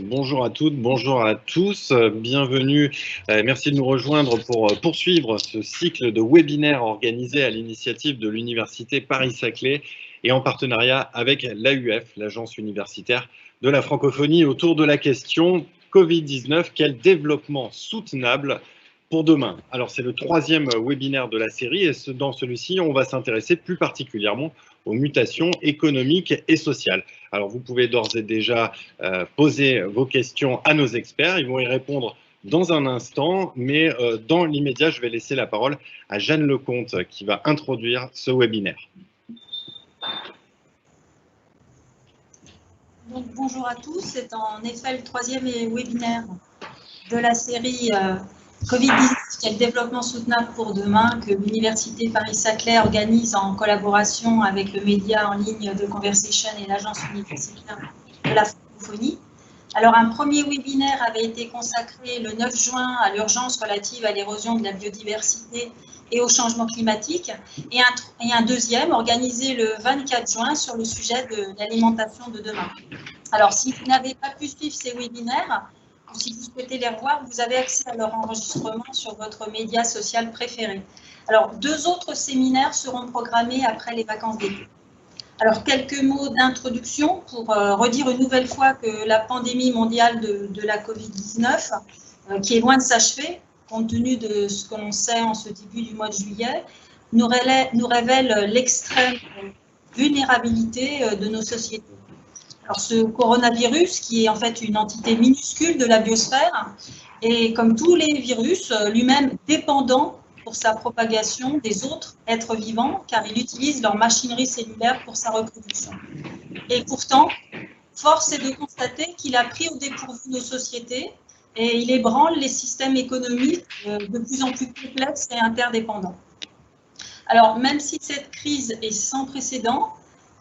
Bonjour à toutes, bonjour à tous, bienvenue, merci de nous rejoindre pour poursuivre ce cycle de webinaires organisé à l'initiative de l'Université Paris-Saclay et en partenariat avec l'AUF, l'Agence universitaire de la francophonie, autour de la question Covid-19, quel développement soutenable pour demain? Alors c'est le troisième webinaire de la série et dans celui-ci, on va s'intéresser plus particulièrement aux mutations économiques et sociales. Alors vous pouvez d'ores et déjà poser vos questions à nos experts. Ils vont y répondre dans un instant, mais dans l'immédiat, je vais laisser la parole à Jeanne Lecomte qui va introduire ce webinaire. Donc, bonjour à tous, c'est en effet le troisième webinaire de la série Covid-19, quel développement soutenable pour demain que l'Université Paris-Saclay organise en collaboration avec le média en ligne The Conversation et l'Agence universitaire de la francophonie. Alors, un premier webinaire avait été consacré le 9 juin à l'urgence relative à l'érosion de la biodiversité et au changement climatique, et un deuxième organisé le 24 juin sur le sujet de l'alimentation de demain. Alors, si vous n'avez pas pu suivre ces webinaires, ou si vous souhaitez les revoir, vous avez accès à leur enregistrement sur votre média social préféré. Alors, 2 autres séminaires seront programmés après les vacances d'été. Alors, quelques mots d'introduction pour redire une nouvelle fois que la pandémie mondiale de la Covid-19, qui est loin de s'achever, compte tenu de ce que l'on sait en ce début du mois de juillet, nous révèle l'extrême vulnérabilité de nos sociétés. Alors, ce coronavirus, qui est en fait une entité minuscule de la biosphère, est, comme tous les virus, lui-même dépendant pour sa propagation des autres êtres vivants, car il utilise leur machinerie cellulaire pour sa reproduction. Et pourtant, force est de constater qu'il a pris au dépourvu nos sociétés et il ébranle les systèmes économiques de plus en plus complexes et interdépendants. Alors, même si cette crise est sans précédent,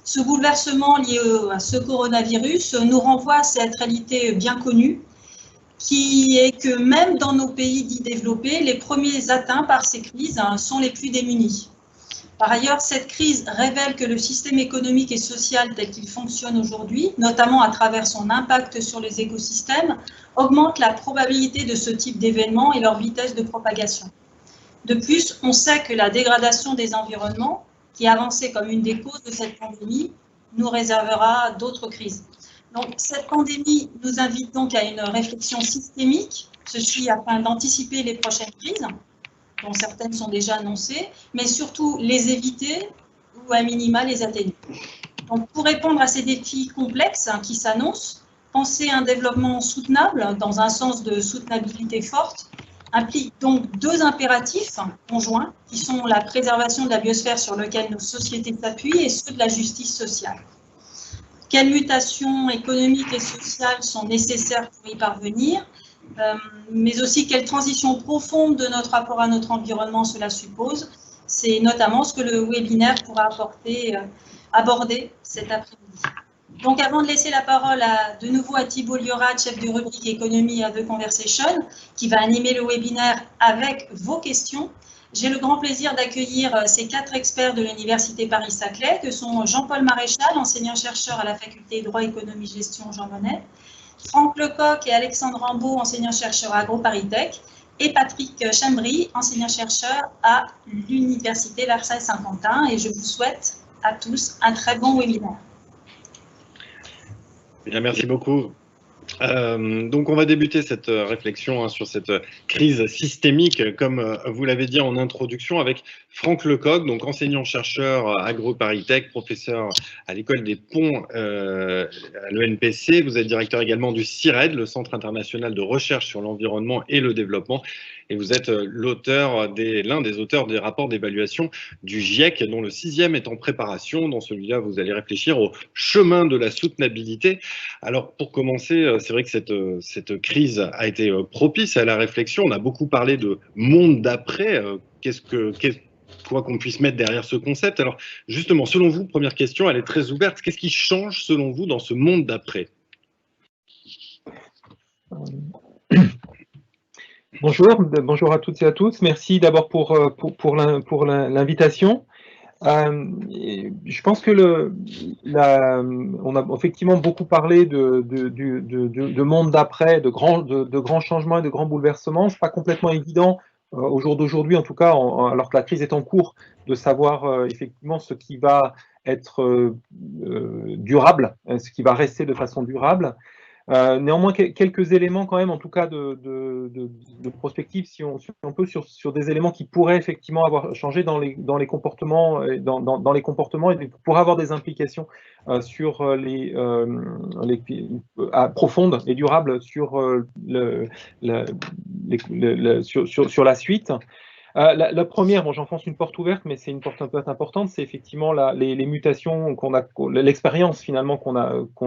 ce bouleversement lié à ce coronavirus nous renvoie à cette réalité bien connue, qui est que même dans nos pays dits développés, les premiers atteints par ces crises sont les plus démunis. Par ailleurs, cette crise révèle que le système économique et social tel qu'il fonctionne aujourd'hui, notamment à travers son impact sur les écosystèmes, augmente la probabilité de ce type d'événements et leur vitesse de propagation. De plus, on sait que la dégradation des environnements, qui est avancée comme une des causes de cette pandémie, nous réservera d'autres crises. Donc, cette pandémie nous invite donc à une réflexion systémique, ceci afin d'anticiper les prochaines crises, dont certaines sont déjà annoncées, mais surtout les éviter ou à minima les atténuer. Donc, pour répondre à ces défis complexes qui s'annoncent, penser un développement soutenable dans un sens de soutenabilité forte implique donc 2 impératifs conjoints qui sont la préservation de la biosphère sur laquelle nos sociétés s'appuient et ceux de la justice sociale. Quelles mutations économiques et sociales sont nécessaires pour y parvenir, mais aussi quelle transition profonde de notre rapport à notre environnement cela suppose. C'est notamment ce que le webinaire pourra aborder cet après-midi. Donc, avant de laisser la parole de nouveau à Thibault Liorat, chef de rubrique économie à The Conversation, qui va animer le webinaire avec vos questions, j'ai le grand plaisir d'accueillir ces 4 experts de l'Université Paris-Saclay, que sont Jean-Paul Maréchal, enseignant-chercheur à la faculté Droit, Économie, Gestion Jean Monnet, Franck Lecoq et Alexandre Rambaud, enseignant-chercheur à AgroParisTech, et Patrick Chambry, enseignant-chercheur à l'Université Versailles-Saint-Quentin. Et je vous souhaite à tous un très bon webinaire. Bien, merci beaucoup. Donc on va débuter cette réflexion sur cette crise systémique, comme vous l'avez dit en introduction, avec Franck Lecoq, donc enseignant-chercheur à AgroParisTech, professeur à l'école des ponts à l'ENPC. Vous êtes directeur également du CIRED, le Centre international de recherche sur l'environnement et le développement. Et vous êtes l'un des auteurs des rapports d'évaluation du GIEC, dont le 6e est en préparation. Dans celui-là, vous allez réfléchir au chemin de la soutenabilité. Alors, pour commencer, c'est vrai que cette crise a été propice à la réflexion. On a beaucoup parlé de monde d'après. Quoi qu'on puisse mettre derrière ce concept. Alors, justement, selon vous, première question, elle est très ouverte. Qu'est-ce qui change, selon vous, dans ce monde d'après ? Bonjour à toutes et à tous. Merci d'abord pour l'invitation. Je pense que on a effectivement beaucoup parlé de monde d'après, de grands changements et de grands bouleversements. C'est pas complètement évident au jour d'aujourd'hui, en tout cas, alors que la crise est en cours, de savoir effectivement ce qui va être durable, ce qui va rester de façon durable. Néanmoins, quelques éléments quand même, en tout cas de prospective, si on peut, sur des éléments qui pourraient effectivement avoir changé dans les comportements, dans les comportements et pourraient avoir des implications sur profondes et durables sur sur la suite. La première, bon, j'enfonce une porte ouverte, mais c'est une porte un peu importante, c'est effectivement les mutations l'expérience finalement qu'on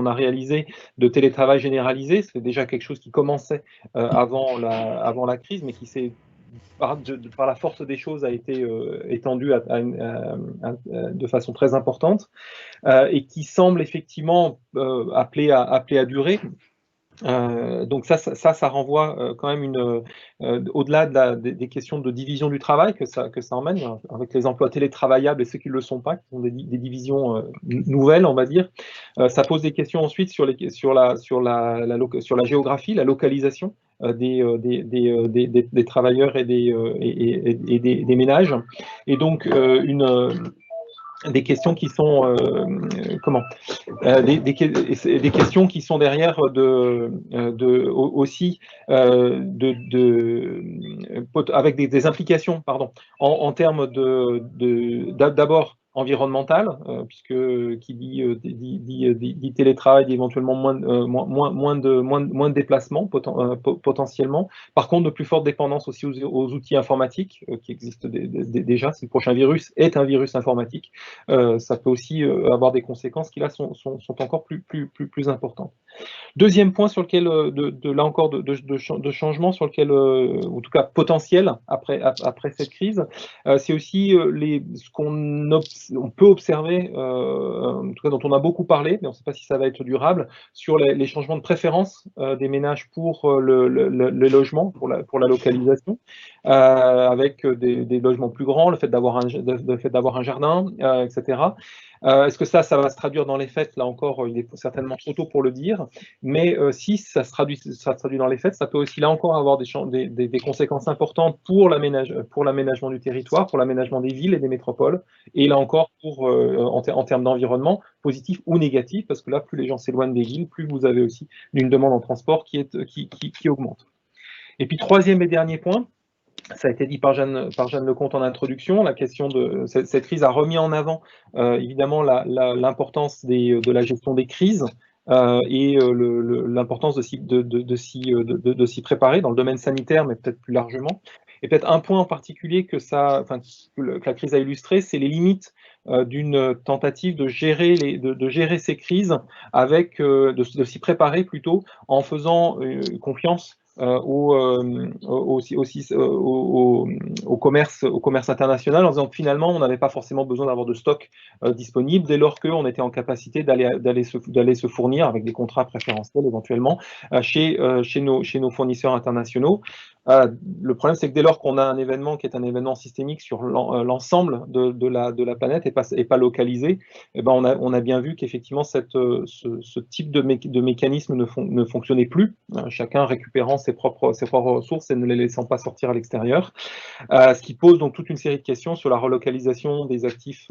a réalisée de télétravail généralisé. C'est déjà quelque chose qui commençait avant la crise, mais qui s'est par la force des choses a été étendu de façon très importante et qui semble effectivement appelé à durer. Donc ça renvoie quand même au-delà des questions de division du travail que ça emmène, avec les emplois télétravaillables et ceux qui ne le sont pas, qui sont des divisions nouvelles, on va dire. Ça pose des questions ensuite sur la géographie, la localisation des travailleurs et des ménages. Et donc des questions qui sont des questions qui sont derrière aussi avec des implications en termes d'abord environnementale, puisque qui dit télétravail dit éventuellement moins de déplacements potentiellement. Par contre, de plus forte dépendance aussi aux outils informatiques qui existent déjà. Si le prochain virus est un virus informatique, ça peut aussi avoir des conséquences qui là sont encore plus importantes. Deuxième point sur lequel, là encore, de changement sur lequel, en tout cas potentiel après cette crise, c'est aussi ce qu'on peut observer, en tout cas dont on a beaucoup parlé, mais on ne sait pas si ça va être durable, sur les changements de préférence des ménages pour le logement, pour la localisation, avec des logements plus grands, le fait d'avoir un jardin, etc. Est-ce que ça va se traduire dans les faits? Là encore, il est certainement trop tôt pour le dire, mais si ça se traduit dans les faits, ça peut aussi là encore avoir des conséquences importantes pour l'aménagement du territoire, pour l'aménagement des villes et des métropoles, et là encore en termes d'environnement, positif ou négatif, parce que là, plus les gens s'éloignent des villes, plus vous avez aussi une demande en transport qui augmente. Et puis troisième et dernier point, ça a été dit par Jeanne Lecomte en introduction, la question de cette crise a remis en avant évidemment l'importance de la gestion des crises et l'importance de s'y préparer dans le domaine sanitaire, mais peut-être plus largement. Et peut-être un point en particulier que la crise a illustré, c'est les limites d'une tentative de gérer ces crises avec de s'y préparer plutôt en faisant confiance au commerce international, en disant que finalement on n'avait pas forcément besoin d'avoir de stock disponible dès lors qu'on était en capacité d'aller se fournir avec des contrats préférentiels éventuellement chez nos fournisseurs internationaux. Le problème, c'est que dès lors qu'on a un événement qui est un événement systémique sur l'ensemble de la planète et pas localisé, eh ben on a bien vu qu'effectivement ce type de mécanisme ne fonctionnait plus, chacun récupérant ses propres ressources et ne les laissant pas sortir à l'extérieur, ce qui pose donc toute une série de questions sur la relocalisation des actifs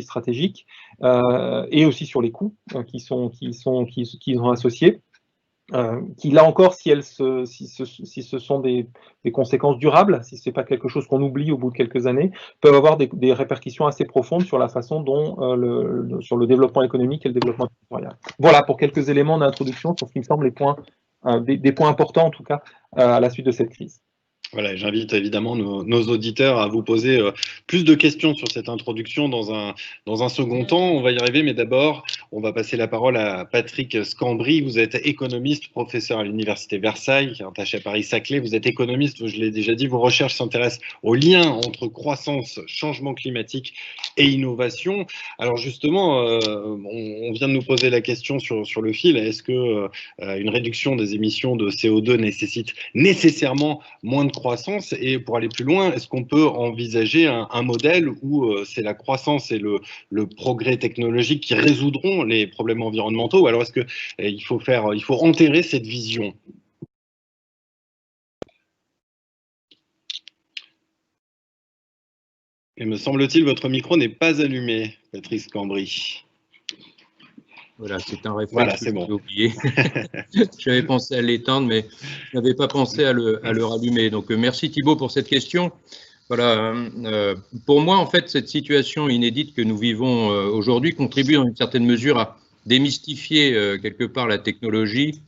stratégiques et aussi sur les coûts qui sont associés. Qui là encore, si ce sont des conséquences durables, si ce n'est pas quelque chose qu'on oublie au bout de quelques années, peuvent avoir des répercussions assez profondes sur la façon dont sur le développement économique et le développement territorial. Voilà pour quelques éléments d'introduction sur ce qui me semble des points importants en tout cas à la suite de cette crise. Voilà, j'invite évidemment nos auditeurs à vous poser plus de questions sur cette introduction dans un second temps. On va y arriver, mais d'abord, on va passer la parole à Patrick Scambry. Vous êtes économiste, professeur à l'Université Versailles, qui est attaché à Paris-Saclay. Vous êtes économiste, je l'ai déjà dit, vos recherches s'intéressent aux liens entre croissance, changement climatique et innovation. Alors justement, on vient de nous poser la question sur le fil. Est-ce que une réduction des émissions de CO2 nécessite nécessairement moins de croissance croissance? Et pour aller plus loin, est-ce qu'on peut envisager un modèle où c'est la croissance et le progrès technologique qui résoudront les problèmes environnementaux? Ou alors est-ce qu'il faut enterrer cette vision? Et me semble-t-il, votre micro n'est pas allumé, Patrice Cambry. Voilà, c'est un réflexe voilà, que bon. j'ai oublié. J'avais pensé à l'éteindre, mais je n'avais pas pensé à le rallumer. Donc, merci Thibault pour cette question. Voilà, pour moi, en fait, cette situation inédite que nous vivons aujourd'hui contribue dans une certaine mesure à démystifier quelque part la technologie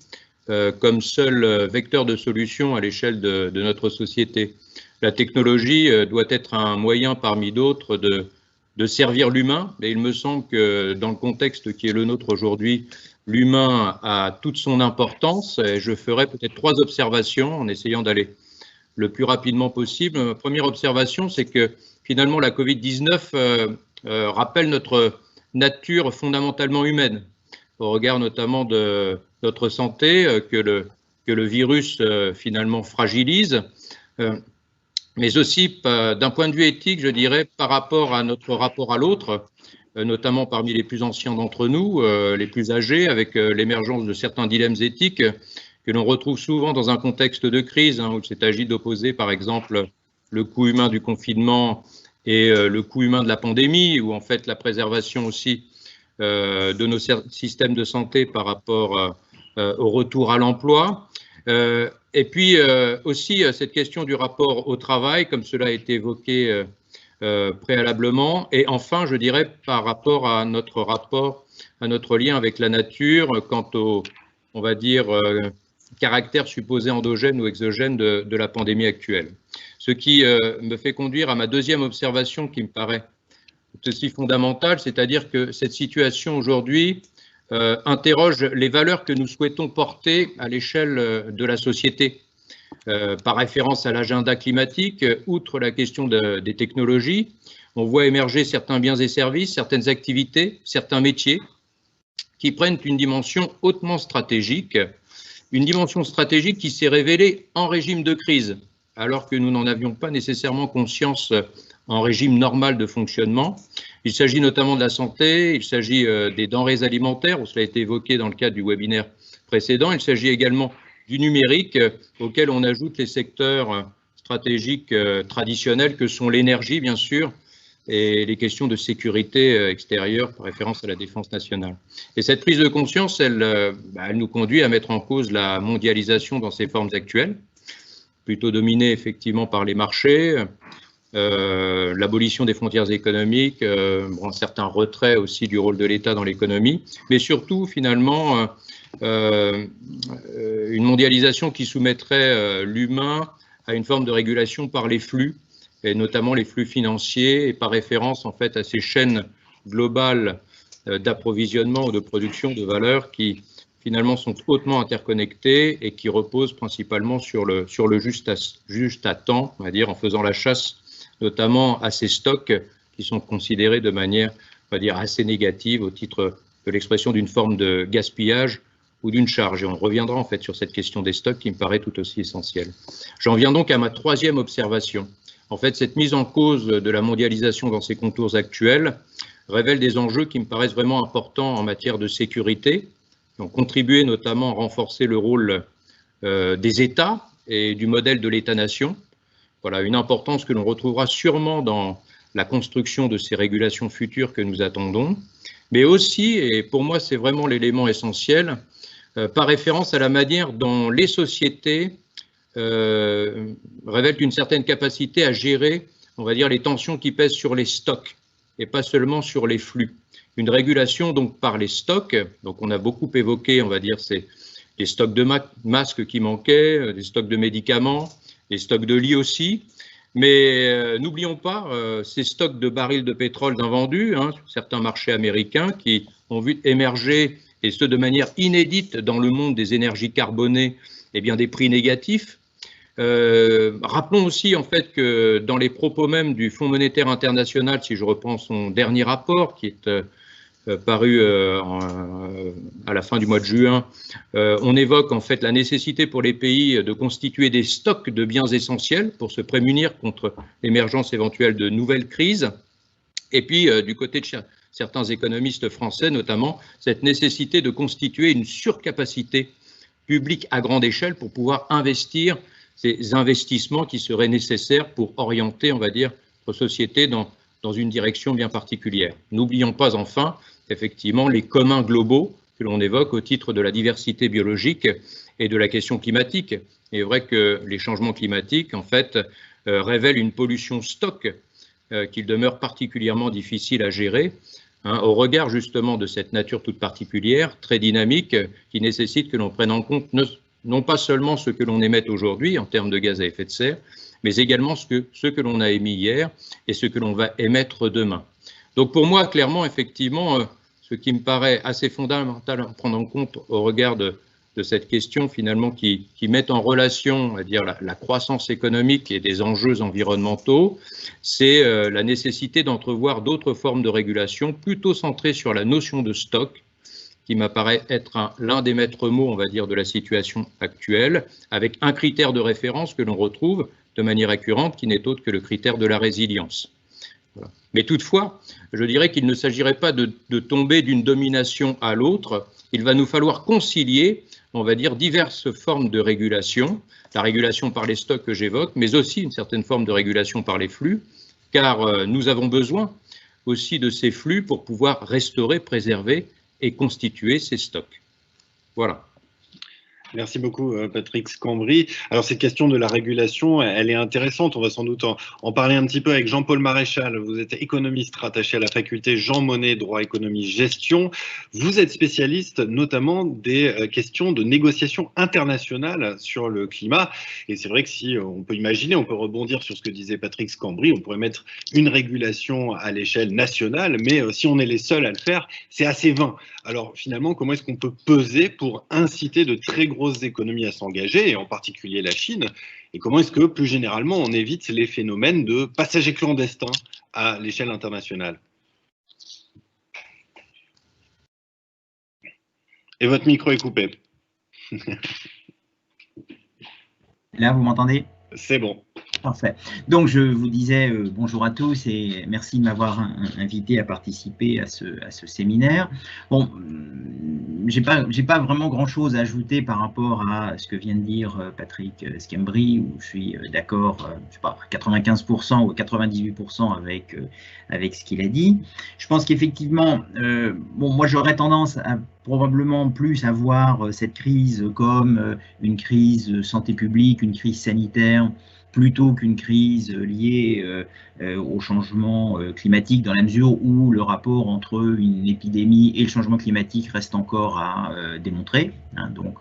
comme seul vecteur de solution à l'échelle de notre société. La technologie doit être un moyen parmi d'autres de servir l'humain, et il me semble que dans le contexte qui est le nôtre aujourd'hui, l'humain a toute son importance, et je ferai peut-être 3 observations en essayant d'aller le plus rapidement possible. Ma première observation, c'est que finalement la Covid-19 rappelle notre nature fondamentalement humaine, au regard notamment de notre santé, que le virus finalement fragilise, mais aussi d'un point de vue éthique, je dirais, par rapport à notre rapport à l'autre, notamment parmi les plus anciens d'entre nous, les plus âgés, avec l'émergence de certains dilemmes éthiques que l'on retrouve souvent dans un contexte de crise, où il s'est agi d'opposer, par exemple, le coût humain du confinement et le coût humain de la pandémie, ou en fait la préservation aussi de nos systèmes de santé par rapport au retour à l'emploi. Et puis aussi cette question du rapport au travail, comme cela a été évoqué préalablement. Et enfin, je dirais par rapport à notre lien avec la nature, quant au, on va dire, caractère supposé endogène ou exogène de la pandémie actuelle. Ce qui me fait conduire à ma deuxième observation qui me paraît aussi fondamentale, c'est-à-dire que cette situation aujourd'hui interroge les valeurs que nous souhaitons porter à l'échelle de la société. Par référence à l'agenda climatique, outre la question des technologies, on voit émerger certains biens et services, certaines activités, certains métiers qui prennent une dimension hautement stratégique, une dimension stratégique qui s'est révélée en régime de crise, alors que nous n'en avions pas nécessairement conscience en régime normal de fonctionnement. Il s'agit notamment de la santé, il s'agit des denrées alimentaires, cela a été évoqué dans le cadre du webinaire précédent, il s'agit également du numérique, auquel on ajoute les secteurs stratégiques traditionnels que sont l'énergie, bien sûr, et les questions de sécurité extérieure, par référence à la défense nationale. Et cette prise de conscience, elle nous conduit à mettre en cause la mondialisation dans ses formes actuelles, plutôt dominée effectivement par les marchés, l'abolition des frontières économiques, un certain retrait aussi du rôle de l'État dans l'économie, mais surtout finalement une mondialisation qui soumettrait l'humain à une forme de régulation par les flux, et notamment les flux financiers, et par référence en fait à ces chaînes globales d'approvisionnement ou de production de valeurs qui finalement sont hautement interconnectées et qui reposent principalement sur le juste à temps, on va dire, en faisant la chasse notamment à ces stocks qui sont considérés de manière, on va dire, assez négative au titre de l'expression d'une forme de gaspillage ou d'une charge. Et on reviendra en fait sur cette question des stocks qui me paraît tout aussi essentielle. J'en viens donc à ma troisième observation. En fait, cette mise en cause de la mondialisation dans ses contours actuels révèle des enjeux qui me paraissent vraiment importants en matière de sécurité, qui ont contribué notamment à renforcer le rôle des États et du modèle de l'État-nation. Voilà, une importance que l'on retrouvera sûrement dans la construction de ces régulations futures que nous attendons, mais aussi, et pour moi c'est vraiment l'élément essentiel, par référence à la manière dont les sociétés révèlent une certaine capacité à gérer, on va dire, les tensions qui pèsent sur les stocks et pas seulement sur les flux. Une régulation donc par les stocks, donc on a beaucoup évoqué, on va dire, c'est les stocks de masques qui manquaient, des stocks de médicaments, les stocks de lits aussi, mais n'oublions pas ces stocks de barils de pétrole d'invendus sur certains marchés américains qui ont vu émerger, et ce de manière inédite dans le monde des énergies carbonées, eh bien des prix négatifs. Rappelons aussi en fait que dans les propos même du Fonds monétaire international, si je reprends son dernier rapport, qui est paru à la fin du mois de juin, on évoque en fait la nécessité pour les pays de constituer des stocks de biens essentiels pour se prémunir contre l'émergence éventuelle de nouvelles crises. Et puis, du côté de certains économistes français, notamment, cette nécessité de constituer une surcapacité publique à grande échelle pour pouvoir investir ces investissements qui seraient nécessaires pour orienter, on va dire, notre société dans une direction bien particulière. N'oublions pas enfin, effectivement, les communs globaux que l'on évoque au titre de la diversité biologique et de la question climatique. Il est vrai que les changements climatiques, en fait, révèlent une pollution stock qu'il demeure particulièrement difficile à gérer, au regard justement de cette nature toute particulière, très dynamique, qui nécessite que l'on prenne en compte non pas seulement ce que l'on émette aujourd'hui en termes de gaz à effet de serre, mais également ce que l'on a émis hier et ce que l'on va émettre demain. Donc pour moi, clairement, effectivement, ce qui me paraît assez fondamental à prendre en compte au regard de cette question finalement qui met en relation, on va dire, la croissance économique et des enjeux environnementaux, c'est la nécessité d'entrevoir d'autres formes de régulation plutôt centrées sur la notion de stock, qui m'apparaît être l'un des maîtres mots, on va dire, de la situation actuelle, avec un critère de référence que l'on retrouve de manière récurrente, qui n'est autre que le critère de la résilience. Voilà. Mais toutefois, je dirais qu'il ne s'agirait pas de tomber d'une domination à l'autre. Il va nous falloir concilier, on va dire, diverses formes de régulation, la régulation par les stocks que j'évoque, mais aussi une certaine forme de régulation par les flux, car nous avons besoin aussi de ces flux pour pouvoir restaurer, préserver et constituer ces stocks. Voilà. Merci beaucoup, Patrick Scambry. Alors, cette question de la régulation, elle est intéressante. On va sans doute en parler un petit peu avec Jean-Paul Maréchal. Vous êtes économiste rattaché à la faculté Jean Monnet, droit, économie, gestion. Vous êtes spécialiste notamment des questions de négociation internationale sur le climat. Et c'est vrai que si on peut imaginer, on peut rebondir sur ce que disait Patrick Scambry, on pourrait mettre une régulation à l'échelle nationale, mais si on est les seuls à le faire, c'est assez vain. Alors, finalement, comment est-ce qu'on peut peser pour inciter de très grosses économies à s'engager, et en particulier la Chine, et comment est-ce que, plus généralement, on évite les phénomènes de passagers clandestins à l'échelle internationale? Et votre micro est coupé. Là, vous m'entendez? C'est bon. Parfait. Donc, je vous disais bonjour à tous et merci de m'avoir invité à participer à ce séminaire. Bon, j'ai pas vraiment grand-chose à ajouter par rapport à ce que vient de dire Patrick Scambry, où je suis d'accord, je sais pas, 95% ou 98% avec ce qu'il a dit. Je pense qu'effectivement, bon, moi j'aurais tendance à probablement plus à voir cette crise comme une crise santé publique, une crise sanitaire, plutôt qu'une crise liée au changement climatique, dans la mesure où le rapport entre une épidémie et le changement climatique reste encore à démontrer. Hein. Donc,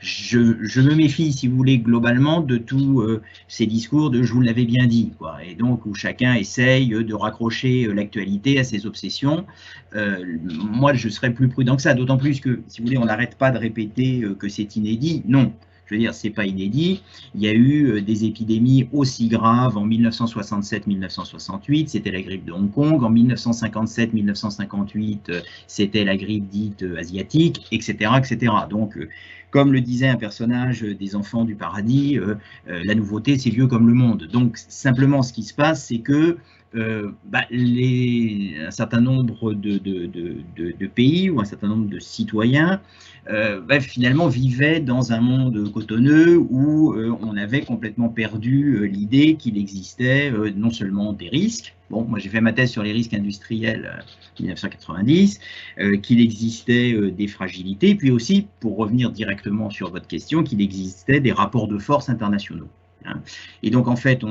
je me méfie, si vous voulez, globalement de tous ces discours de « je vous l'avais bien dit », quoi. Et donc où chacun essaye de raccrocher l'actualité à ses obsessions. Moi, je serais plus prudent que ça, d'autant plus que, si vous voulez, on n'arrête pas de répéter que c'est inédit. Non. Je veux dire, c'est pas inédit. Il y a eu des épidémies aussi graves en 1967-1968, c'était la grippe de Hong Kong. En 1957-1958, c'était la grippe dite asiatique, etc., etc. Donc, comme le disait un personnage des Enfants du Paradis, la nouveauté, c'est vieux comme le monde. Donc, simplement, ce qui se passe, c'est que un certain nombre de pays ou un certain nombre de citoyens finalement vivaient dans un monde cotonneux où on avait complètement perdu l'idée qu'il existait non seulement des risques, bon, moi j'ai fait ma thèse sur les risques industriels en 1990, qu'il existait des fragilités, puis aussi, pour revenir directement sur votre question, qu'il existait des rapports de force internationaux. Et donc, en fait,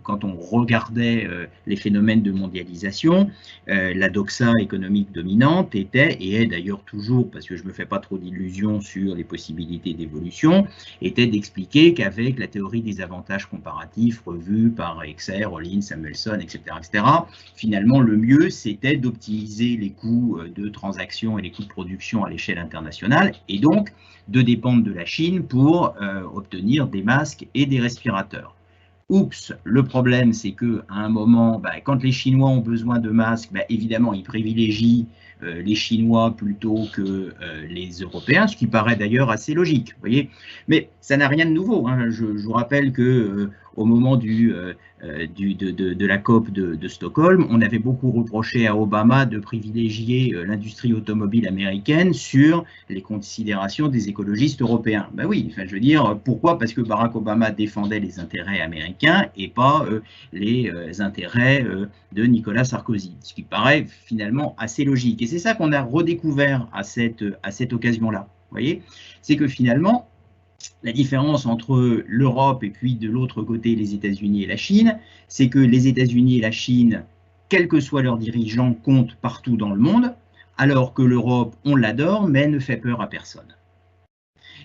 quand on regardait les phénomènes de mondialisation, la doxa économique dominante était, et est d'ailleurs toujours, parce que je ne me fais pas trop d'illusions sur les possibilités d'évolution, était d'expliquer qu'avec la théorie des avantages comparatifs revue par Exer, Hollins, Samuelson, etc., finalement, le mieux, c'était d'optimiser les coûts de transaction et les coûts de production à l'échelle internationale, et donc de dépendre de la Chine pour obtenir des masques et des respirateurs. oups, le problème c'est que à un moment, quand les Chinois ont besoin de masques, évidemment ils privilégient les Chinois plutôt que les Européens, ce qui paraît d'ailleurs assez logique, vous voyez. Mais ça n'a rien de nouveau, hein. Je vous rappelle que au moment de la COP de Stockholm, on avait beaucoup reproché à Obama de privilégier l'industrie automobile américaine sur les considérations des écologistes européens. Ben oui, enfin, je veux dire, pourquoi? Parce que Barack Obama défendait les intérêts américains et pas les intérêts de Nicolas Sarkozy, ce qui paraît finalement assez logique. Et c'est ça qu'on a redécouvert à cette occasion-là. Vous voyez, c'est que finalement, la différence entre l'Europe et puis de l'autre côté les États-Unis et la Chine, c'est que les États-Unis et la Chine, quels que soient leurs dirigeants, comptent partout dans le monde, alors que l'Europe, on l'adore, mais ne fait peur à personne.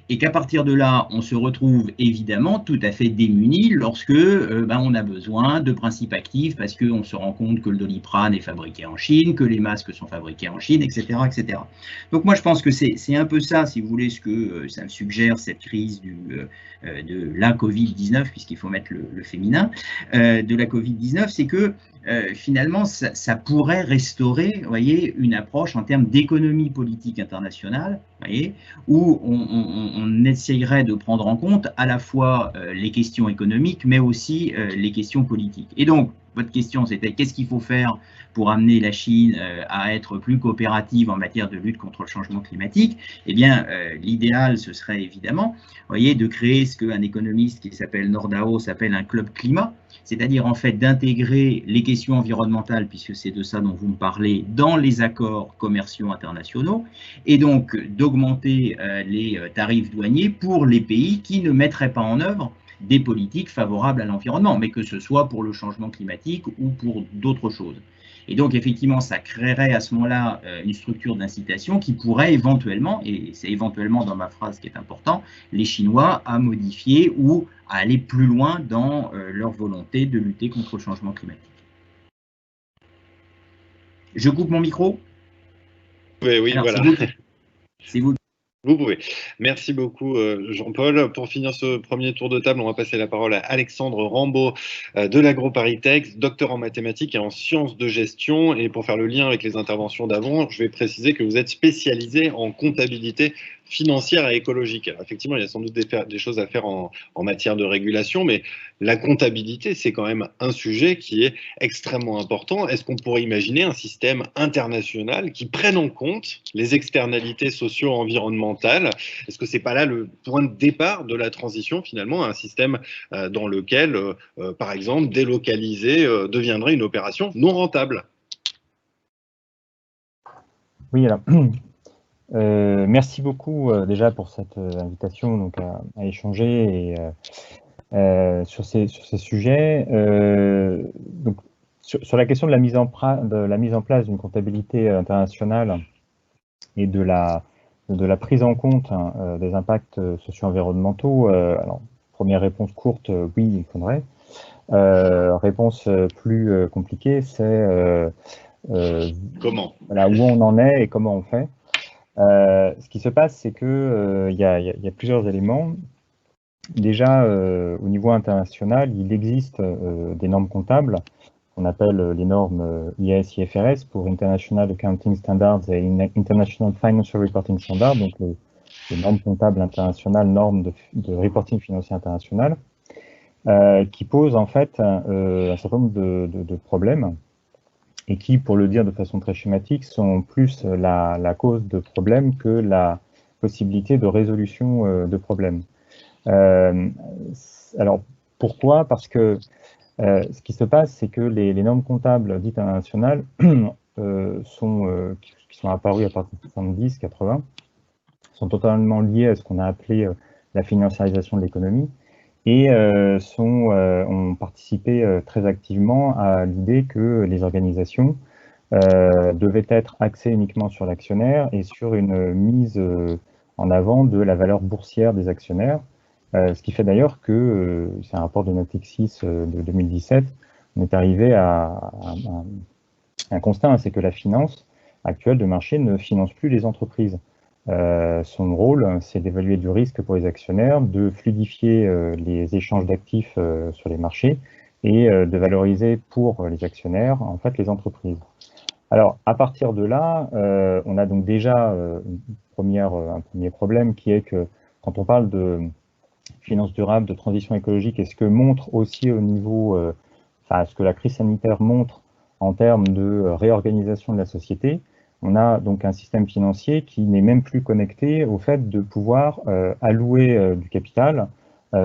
Et qu'à partir de là, on se retrouve évidemment tout à fait démuni lorsque on a besoin de principes actifs parce qu'on se rend compte que le Doliprane est fabriqué en Chine, que les masques sont fabriqués en Chine, etc. etc. Donc moi je pense que c'est un peu ça, si vous voulez, ce que ça me suggère cette crise de la Covid-19, puisqu'il faut mettre le féminin, de la Covid-19, c'est que finalement, ça pourrait restaurer, vous voyez, une approche en termes d'économie politique internationale, vous voyez, où on essayerait de prendre en compte à la fois les questions économiques, mais aussi les questions politiques. Et donc, votre question, c'était qu'est-ce qu'il faut faire pour amener la Chine à être plus coopérative en matière de lutte contre le changement climatique? Eh bien, l'idéal, ce serait évidemment, vous voyez, de créer ce qu'un économiste qui s'appelle Nordhaus s'appelle un club climat, c'est-à-dire en fait d'intégrer les questions environnementales, puisque c'est de ça dont vous me parlez, dans les accords commerciaux internationaux, et donc d'augmenter les tarifs douaniers pour les pays qui ne mettraient pas en œuvre des politiques favorables à l'environnement, mais que ce soit pour le changement climatique ou pour d'autres choses. Et donc, effectivement, ça créerait à ce moment-là une structure d'incitation qui pourrait éventuellement, et c'est éventuellement dans ma phrase qui est important, les Chinois à modifier ou à aller plus loin dans leur volonté de lutter contre le changement climatique. Je coupe mon micro? Oui, alors, voilà. C'est vous. Vous pouvez. Merci beaucoup, Jean-Paul. Pour finir ce premier tour de table, on va passer la parole à Alexandre Rambaud de l'AgroParisTech, docteur en mathématiques et en sciences de gestion. Et pour faire le lien avec les interventions d'avant, je vais préciser que vous êtes spécialisé en comptabilité financière et écologique. Alors, effectivement, il y a sans doute des choses à faire en matière de régulation, mais la comptabilité, c'est quand même un sujet qui est extrêmement important. Est-ce qu'on pourrait imaginer un système international qui prenne en compte les externalités socio-environnementales? Est-ce que c'est pas là le point de départ de la transition, finalement, à un système dans lequel, par exemple, délocaliser deviendrait une opération non rentable? Oui, alors... merci beaucoup déjà pour cette invitation donc, à échanger sur ces sujets. Donc, sur la question de la mise en place d'une comptabilité internationale et de la prise en compte des impacts socio-environnementaux, alors première réponse courte, oui, il faudrait. Réponse plus compliquée, c'est comment? Voilà, où on en est et comment on fait. Ce qui se passe, c'est que y a plusieurs éléments. Déjà, au niveau international, il existe des normes comptables qu'on appelle les normes IAS, IFRS pour International Accounting Standards et International Financial Reporting Standards, donc les normes comptables internationales, normes de reporting financier international, qui posent en fait un certain nombre de problèmes et qui, pour le dire de façon très schématique, sont plus la cause de problèmes que la possibilité de résolution de problèmes. Alors, pourquoi? Parce que ce qui se passe, c'est que les normes comptables dites internationales qui sont apparues à partir de 70-80 sont totalement liées à ce qu'on a appelé la financiarisation de l'économie et ont participé très activement à l'idée que les organisations devaient être axées uniquement sur l'actionnaire et sur une mise en avant de la valeur boursière des actionnaires, ce qui fait d'ailleurs que, c'est un rapport de Natixis de 2017, on est arrivé à un constat, c'est que la finance actuelle de marché ne finance plus les entreprises. Son rôle, c'est d'évaluer du risque pour les actionnaires, de fluidifier les échanges d'actifs sur les marchés et de valoriser pour les actionnaires, en fait, les entreprises. Alors, à partir de là, on a donc déjà un premier problème qui est que quand on parle de finance durable, de transition écologique, et ce que montre aussi au niveau, ce que la crise sanitaire montre en termes de réorganisation de la société, on a donc un système financier qui n'est même plus connecté au fait de pouvoir allouer du capital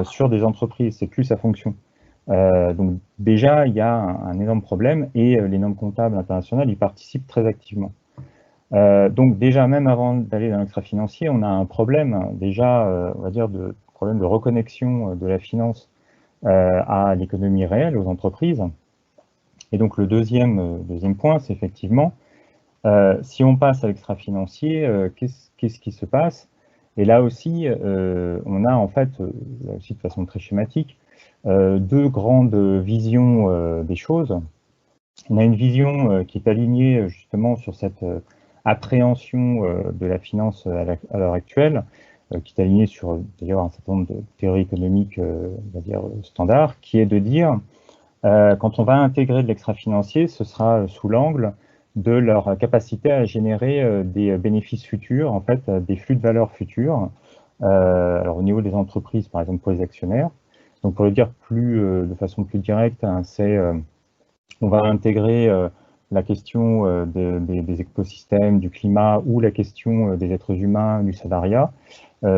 sur des entreprises. C'est plus sa fonction. Donc déjà, il y a un énorme problème et les normes comptables internationales y participent très activement. Donc déjà, même avant d'aller dans l'extra-financier, on a un problème déjà, on va dire, de problème de reconnexion de la finance à l'économie réelle, aux entreprises. Et donc le deuxième point, c'est effectivement, si on passe à l'extra-financier, qu'est-ce qui se passe? Et là aussi, on a en fait, là aussi de façon très schématique, deux grandes visions des choses. On a une vision qui est alignée justement sur cette appréhension de la finance à l'heure actuelle, qui est alignée sur d'ailleurs un certain nombre de théories économiques, on va dire standards, qui est de dire quand on va intégrer de l'extra-financier, ce sera sous l'angle de leur capacité à générer des bénéfices futurs, en fait, des flux de valeur futurs. Alors au niveau des entreprises, par exemple pour les actionnaires. Donc pour le dire de façon plus directe, hein, c'est on va intégrer la question des écosystèmes, du climat ou la question des êtres humains, du salariat,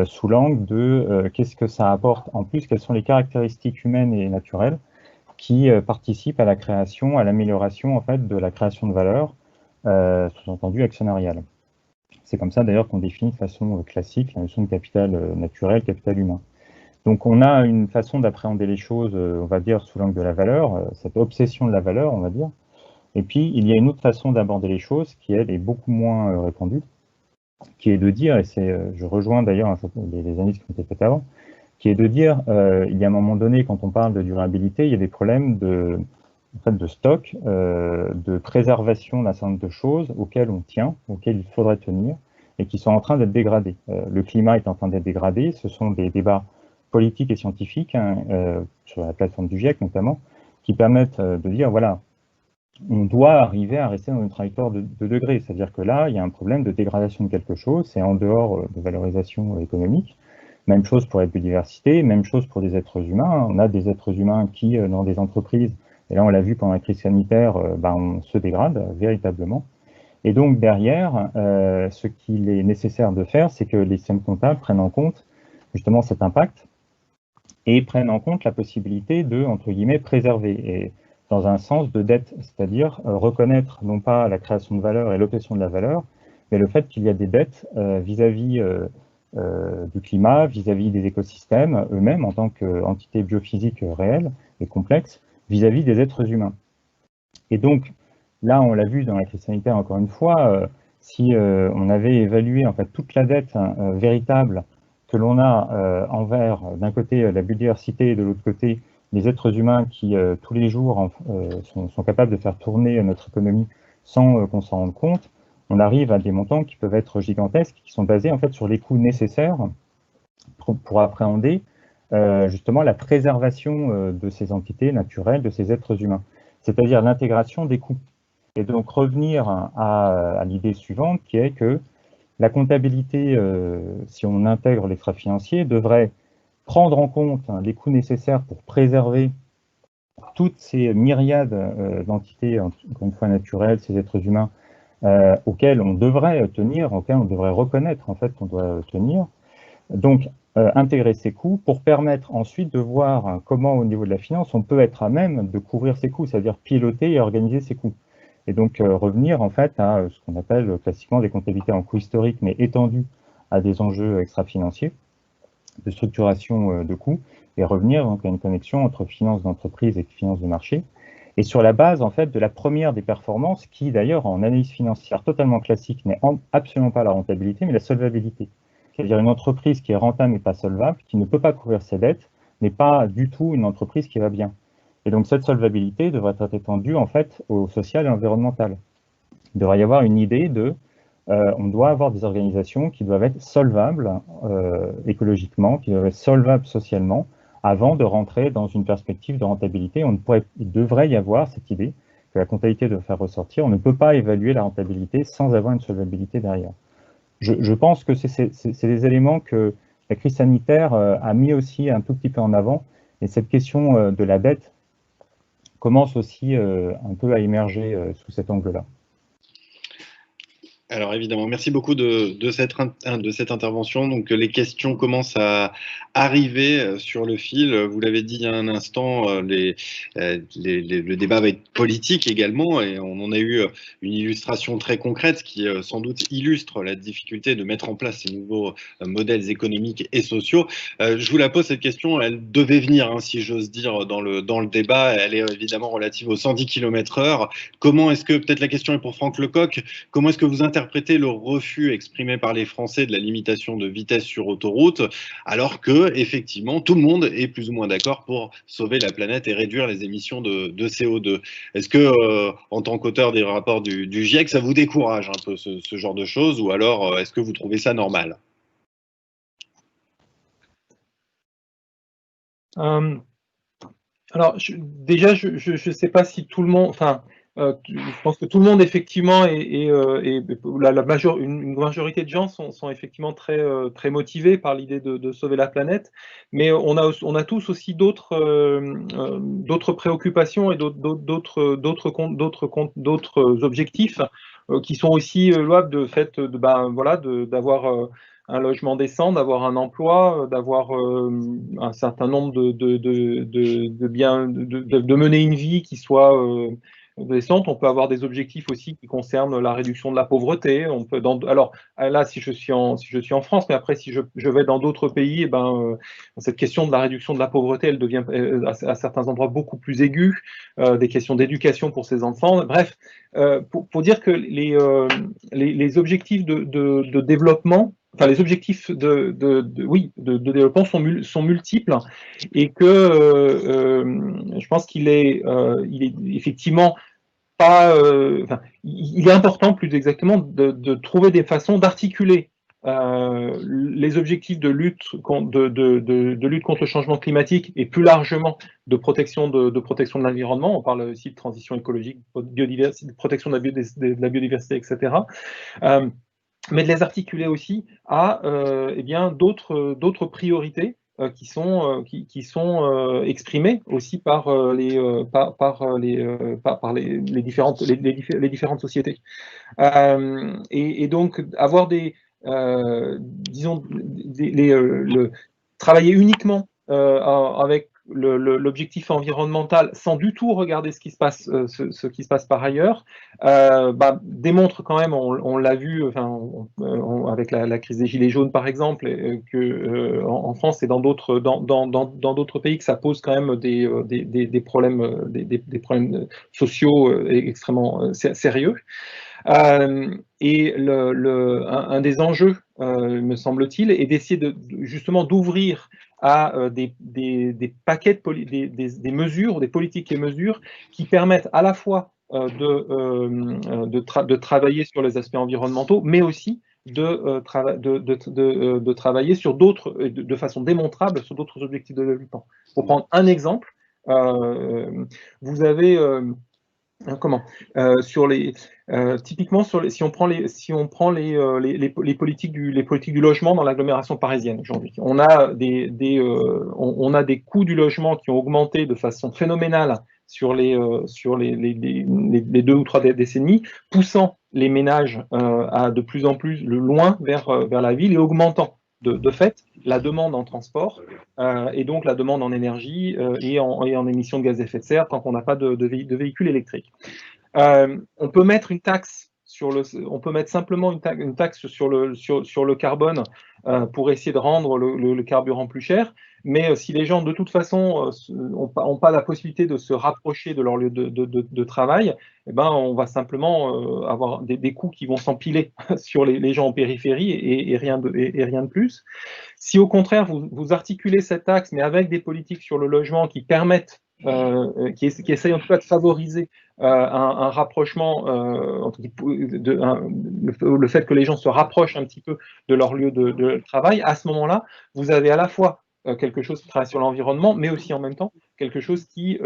sous l'angle de qu'est-ce que ça apporte en plus, quelles sont les caractéristiques humaines et naturelles qui participent à la création, à l'amélioration en fait de la création de valeur, sous-entendu actionnariale. C'est comme ça d'ailleurs qu'on définit de façon classique la notion de capital naturel, capital humain. Donc on a une façon d'appréhender les choses, on va dire, sous l'angle de la valeur, cette obsession de la valeur, on va dire. Et puis il y a une autre façon d'aborder les choses qui, elle, est beaucoup moins répandue, qui est de dire, et je rejoins d'ailleurs les analyses qui ont été faites avant, qui est de dire, il y a un moment donné, quand on parle de durabilité, il y a des problèmes de stock, de préservation d'un certain nombre de choses auxquelles on tient, auxquelles il faudrait tenir, et qui sont en train d'être dégradées. Le climat est en train d'être dégradé, ce sont des débats politiques et scientifiques, hein, sur la plateforme du GIEC notamment, qui permettent de dire, voilà, on doit arriver à rester dans une trajectoire de degrés, c'est-à-dire que là, il y a un problème de dégradation de quelque chose, c'est en dehors de valorisation économique. Même chose pour la biodiversité, même chose pour des êtres humains. On a des êtres humains qui, dans des entreprises, et là on l'a vu pendant la crise sanitaire, on se dégrade véritablement. Et donc derrière, ce qu'il est nécessaire de faire, c'est que les systèmes comptables prennent en compte justement cet impact et prennent en compte la possibilité de, entre guillemets, préserver, et dans un sens de dette, c'est-à-dire reconnaître non pas la création de valeur et l'obtention de la valeur, mais le fait qu'il y a des dettes vis-à-vis du climat, vis-à-vis des écosystèmes eux-mêmes en tant qu'entités biophysiques réelles et complexes, vis-à-vis des êtres humains. Et donc, là, on l'a vu dans la crise sanitaire encore une fois, si on avait évalué en fait toute la dette véritable que l'on a envers, d'un côté, la biodiversité et de l'autre côté, les êtres humains qui, tous les jours, sont capables de faire tourner notre économie sans qu'on s'en rende compte, on arrive à des montants qui peuvent être gigantesques, qui sont basés en fait sur les coûts nécessaires pour appréhender justement la préservation de ces entités naturelles, de ces êtres humains, c'est-à-dire l'intégration des coûts. Et donc revenir à l'idée suivante qui est que la comptabilité, si on intègre l'extra-financier, devrait prendre en compte les coûts nécessaires pour préserver toutes ces myriades d'entités, encore une fois naturelles, ces êtres humains, auxquels on devrait tenir, auxquels on devrait reconnaître en fait qu'on doit tenir. Donc, intégrer ces coûts pour permettre ensuite de voir comment, au niveau de la finance, on peut être à même de couvrir ces coûts, c'est-à-dire piloter et organiser ces coûts. Et donc, revenir en fait à ce qu'on appelle classiquement des comptabilités en coûts historiques, mais étendues à des enjeux extra-financiers de structuration de coûts, et revenir donc à une connexion entre finance d'entreprise et finance de marché. Et sur la base, en fait, de la première des performances, qui d'ailleurs, en analyse financière totalement classique, n'est absolument pas la rentabilité, mais la solvabilité. C'est-à-dire une entreprise qui est rentable mais pas solvable, qui ne peut pas couvrir ses dettes, n'est pas du tout une entreprise qui va bien. Et donc cette solvabilité devrait être étendue, en fait, au social et environnemental. Il devrait y avoir une idée de on doit avoir des organisations qui doivent être solvables écologiquement, qui doivent être solvables socialement, avant de rentrer dans une perspective de rentabilité. Il devrait y avoir cette idée que la comptabilité doit faire ressortir. On ne peut pas évaluer la rentabilité sans avoir une solvabilité derrière. Je pense que c'est des éléments que la crise sanitaire a mis aussi un tout petit peu en avant, et cette question de la dette commence aussi un peu à émerger sous cet angle-là. Alors évidemment, merci beaucoup de cette intervention. Donc les questions commencent à arriver sur le fil. Vous l'avez dit il y a un instant, le débat va être politique également, et on en a eu une illustration très concrète qui sans doute illustre la difficulté de mettre en place ces nouveaux modèles économiques et sociaux. Je vous la pose cette question, elle devait venir, hein, si j'ose dire, dans le débat. Elle est évidemment relative aux 110 km/h. Comment est-ce que, peut-être la question est pour Franck Lecoq, comment est-ce que vous interpréter le refus exprimé par les Français de la limitation de vitesse sur autoroute, alors que, effectivement, tout le monde est plus ou moins d'accord pour sauver la planète et réduire les émissions de CO2. Est-ce que, en tant qu'auteur des rapports du GIEC, ça vous décourage un peu ce genre de choses, ou alors est-ce que vous trouvez ça normal? Alors, déjà, je ne sais pas si tout le monde, enfin, je pense que tout le monde, effectivement, une majorité de gens sont effectivement très motivés par l'idée de sauver la planète, mais on a tous aussi d'autres préoccupations et d'autres objectifs qui sont aussi louables, de fait d'avoir un logement décent, d'avoir un emploi, d'avoir un certain nombre de biens, de mener une vie qui soit décente. On peut avoir des objectifs aussi qui concernent la réduction de la pauvreté. On peut alors là, si je suis en France, mais après si je vais dans d'autres pays, cette question de la réduction de la pauvreté, elle devient à certains endroits beaucoup plus aiguë. Des questions d'éducation pour ces enfants. Bref, pour dire que les objectifs de développement, enfin les objectifs de développement sont multiples, et que je pense qu'il est effectivement pas, il est important, plus exactement, de trouver des façons d'articuler les objectifs de lutte contre le changement climatique, et plus largement de protection de l'environnement. On parle aussi de transition écologique, de protection de la biodiversité, etc. Mais de les articuler aussi à d'autres priorités qui sont exprimées aussi par les différentes sociétés. Et donc avoir travailler uniquement avec l'objectif environnemental sans du tout regarder ce qui se passe par ailleurs, démontre quand même, on l'a vu avec la crise des Gilets jaunes par exemple, que en France et dans d'autres pays, que ça pose quand même des problèmes sociaux extrêmement sérieux. Et un des enjeux, me semble-t-il, est d'essayer justement d'ouvrir à des paquets des mesures, des politiques et mesures qui permettent à la fois de travailler sur les aspects environnementaux, mais aussi de travailler sur d'autres, de façon démontrable, sur d'autres objectifs de développement. Pour prendre un exemple, vous avez typiquement si on prend les politiques du logement dans l'agglomération parisienne aujourd'hui, on a des coûts du logement qui ont augmenté de façon phénoménale sur les 2 ou 3 décennies, poussant les ménages à de plus en plus loin vers la ville, et augmentant de fait la demande en transport et donc la demande en énergie et en émissions de gaz à effet de serre tant qu'on n'a pas de véhicules électriques. On peut mettre une taxe simplement une taxe sur le carbone pour essayer de rendre le carburant plus cher, mais si les gens de toute façon n'ont pas la possibilité de se rapprocher de leur lieu de travail, on va simplement avoir des coûts qui vont s'empiler sur les gens en périphérie et rien de plus. Si au contraire vous articulez cette taxe, mais avec des politiques sur le logement qui permettent qui essaye en tout cas de favoriser un rapprochement, le fait que les gens se rapprochent un petit peu de leur lieu de travail, à ce moment-là, vous avez à la fois quelque chose qui travaille sur l'environnement, mais aussi en même temps quelque chose qui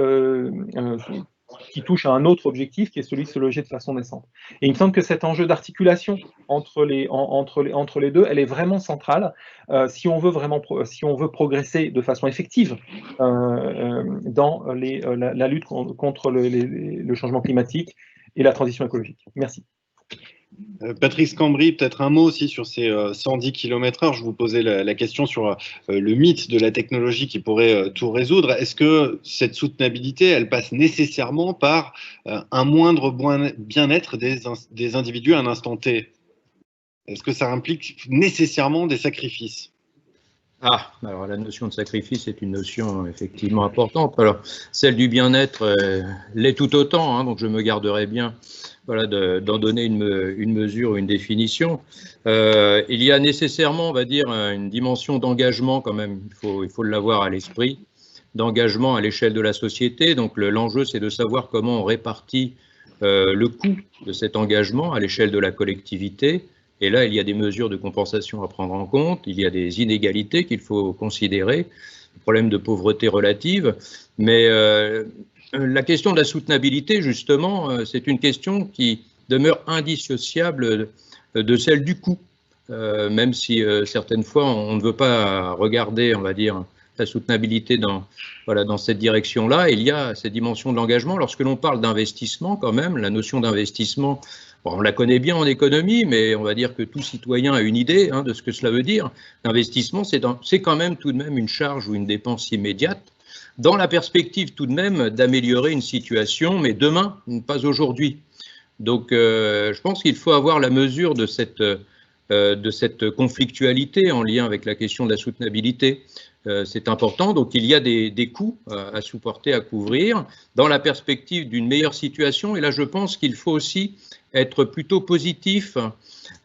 touche à un autre objectif, qui est celui de se loger de façon décente. Et il me semble que cet enjeu d'articulation entre les deux, elle est vraiment centrale si on veut progresser de façon effective dans la lutte contre le changement climatique et la transition écologique. Merci. Patrice Cambry, peut-être un mot aussi sur ces 110 km/h. Je vous posais la question sur le mythe de la technologie qui pourrait tout résoudre. Est-ce que cette soutenabilité, elle passe nécessairement par un moindre bien-être des individus à un instant T? Est-ce que ça implique nécessairement des sacrifices? Alors la notion de sacrifice est une notion effectivement importante. Alors celle du bien-être l'est tout autant, hein, donc je me garderai bien d'en donner une mesure ou une définition. Il y a nécessairement, on va dire, une dimension d'engagement quand même, il faut l'avoir à l'esprit, d'engagement à l'échelle de la société. Donc l'enjeu, c'est de savoir comment on répartit le coût de cet engagement à l'échelle de la collectivité. Et là, il y a des mesures de compensation à prendre en compte, il y a des inégalités qu'il faut considérer, le problème de pauvreté relative, mais la question de la soutenabilité, justement, c'est une question qui demeure indissociable de celle du coût, même si certaines fois on ne veut pas regarder, on va dire, la soutenabilité dans cette direction-là. Il y a cette dimension de l'engagement. Lorsque l'on parle d'investissement, quand même, la notion d'investissement, on la connaît bien en économie, mais on va dire que tout citoyen a une idée de ce que cela veut dire. L'investissement, c'est quand même tout de même une charge ou une dépense immédiate, dans la perspective tout de même d'améliorer une situation, mais demain, pas aujourd'hui. Donc, je pense qu'il faut avoir la mesure de cette conflictualité en lien avec la question de la soutenabilité. C'est important, donc il y a des coûts à supporter, à couvrir, dans la perspective d'une meilleure situation. Et là, je pense qu'il faut aussi être plutôt positif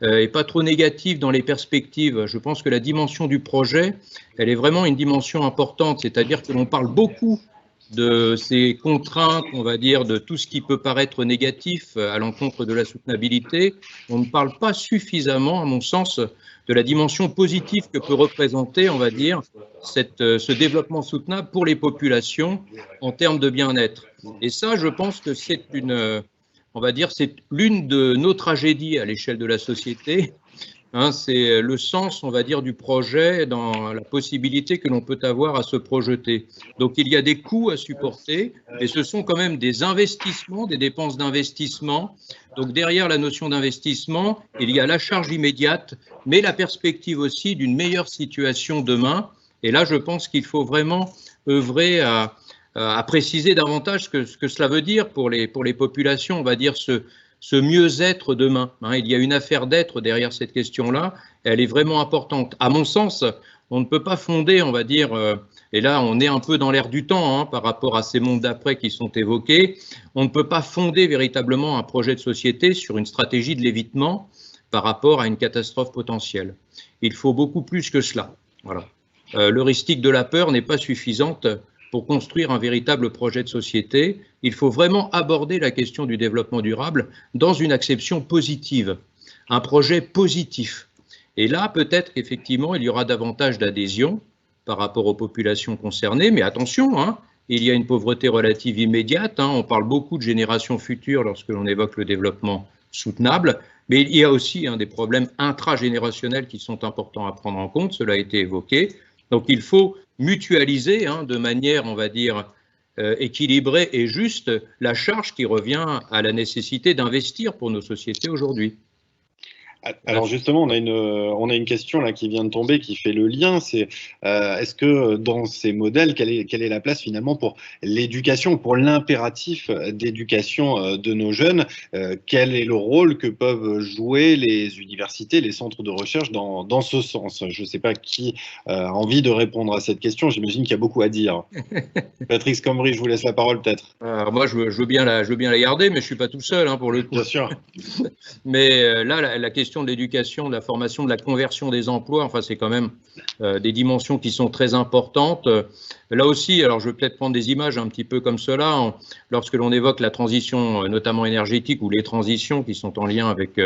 et pas trop négatif dans les perspectives. Je pense que la dimension du projet, elle est vraiment une dimension importante, c'est-à-dire que l'on parle beaucoup de ces contraintes, on va dire, de tout ce qui peut paraître négatif à l'encontre de la soutenabilité. On ne parle pas suffisamment, à mon sens, de la dimension positive que peut représenter, on va dire, ce développement soutenable pour les populations en termes de bien-être. Et ça, je pense que c'est c'est l'une de nos tragédies à l'échelle de la société. C'est le sens, on va dire, du projet dans la possibilité que l'on peut avoir à se projeter. Donc, il y a des coûts à supporter, mais ce sont quand même des investissements, des dépenses d'investissement. Donc, derrière la notion d'investissement, il y a la charge immédiate, mais la perspective aussi d'une meilleure situation demain. Et là, je pense qu'il faut vraiment œuvrer à préciser davantage ce que cela veut dire pour les populations, on va dire, ce mieux-être demain. Il y a une affaire d'être derrière cette question-là, elle est vraiment importante. À mon sens, on ne peut pas fonder, on va dire, et là on est un peu dans l'air du temps par rapport à ces mondes d'après qui sont évoqués, on ne peut pas fonder véritablement un projet de société sur une stratégie de l'évitement par rapport à une catastrophe potentielle. Il faut beaucoup plus que cela. Voilà. L'heuristique de la peur n'est pas suffisante pour construire un véritable projet de société. Il faut vraiment aborder la question du développement durable dans une acception positive, un projet positif. Et là, peut-être qu'effectivement, il y aura davantage d'adhésion par rapport aux populations concernées, mais attention, il y a une pauvreté relative immédiate, on parle beaucoup de générations futures lorsque l'on évoque le développement soutenable, mais il y a aussi des problèmes intragénérationnels qui sont importants à prendre en compte, cela a été évoqué. Donc il faut mutualiser de manière, on va dire, équilibrée et juste la charge qui revient à la nécessité d'investir pour nos sociétés aujourd'hui. Alors justement, on a une question là qui vient de tomber qui fait le lien. C'est est-ce que dans ces modèles, quelle est la place finalement pour l'éducation, pour l'impératif d'éducation de nos jeunes? Quel est le rôle que peuvent jouer les universités, les centres de recherche dans ce sens? Je ne sais pas qui a envie de répondre à cette question. J'imagine qu'il y a beaucoup à dire. Patrice Cambry, je vous laisse la parole peut-être. Alors moi, je veux bien la garder, mais je ne suis pas tout seul pour le coup. Bien sûr. Mais là, la question question de l'éducation, de la formation, de la conversion des emplois, enfin c'est quand même des dimensions qui sont très importantes. Là aussi, alors je vais peut-être prendre des images un petit peu comme cela, lorsque l'on évoque la transition notamment énergétique ou les transitions qui sont en lien avec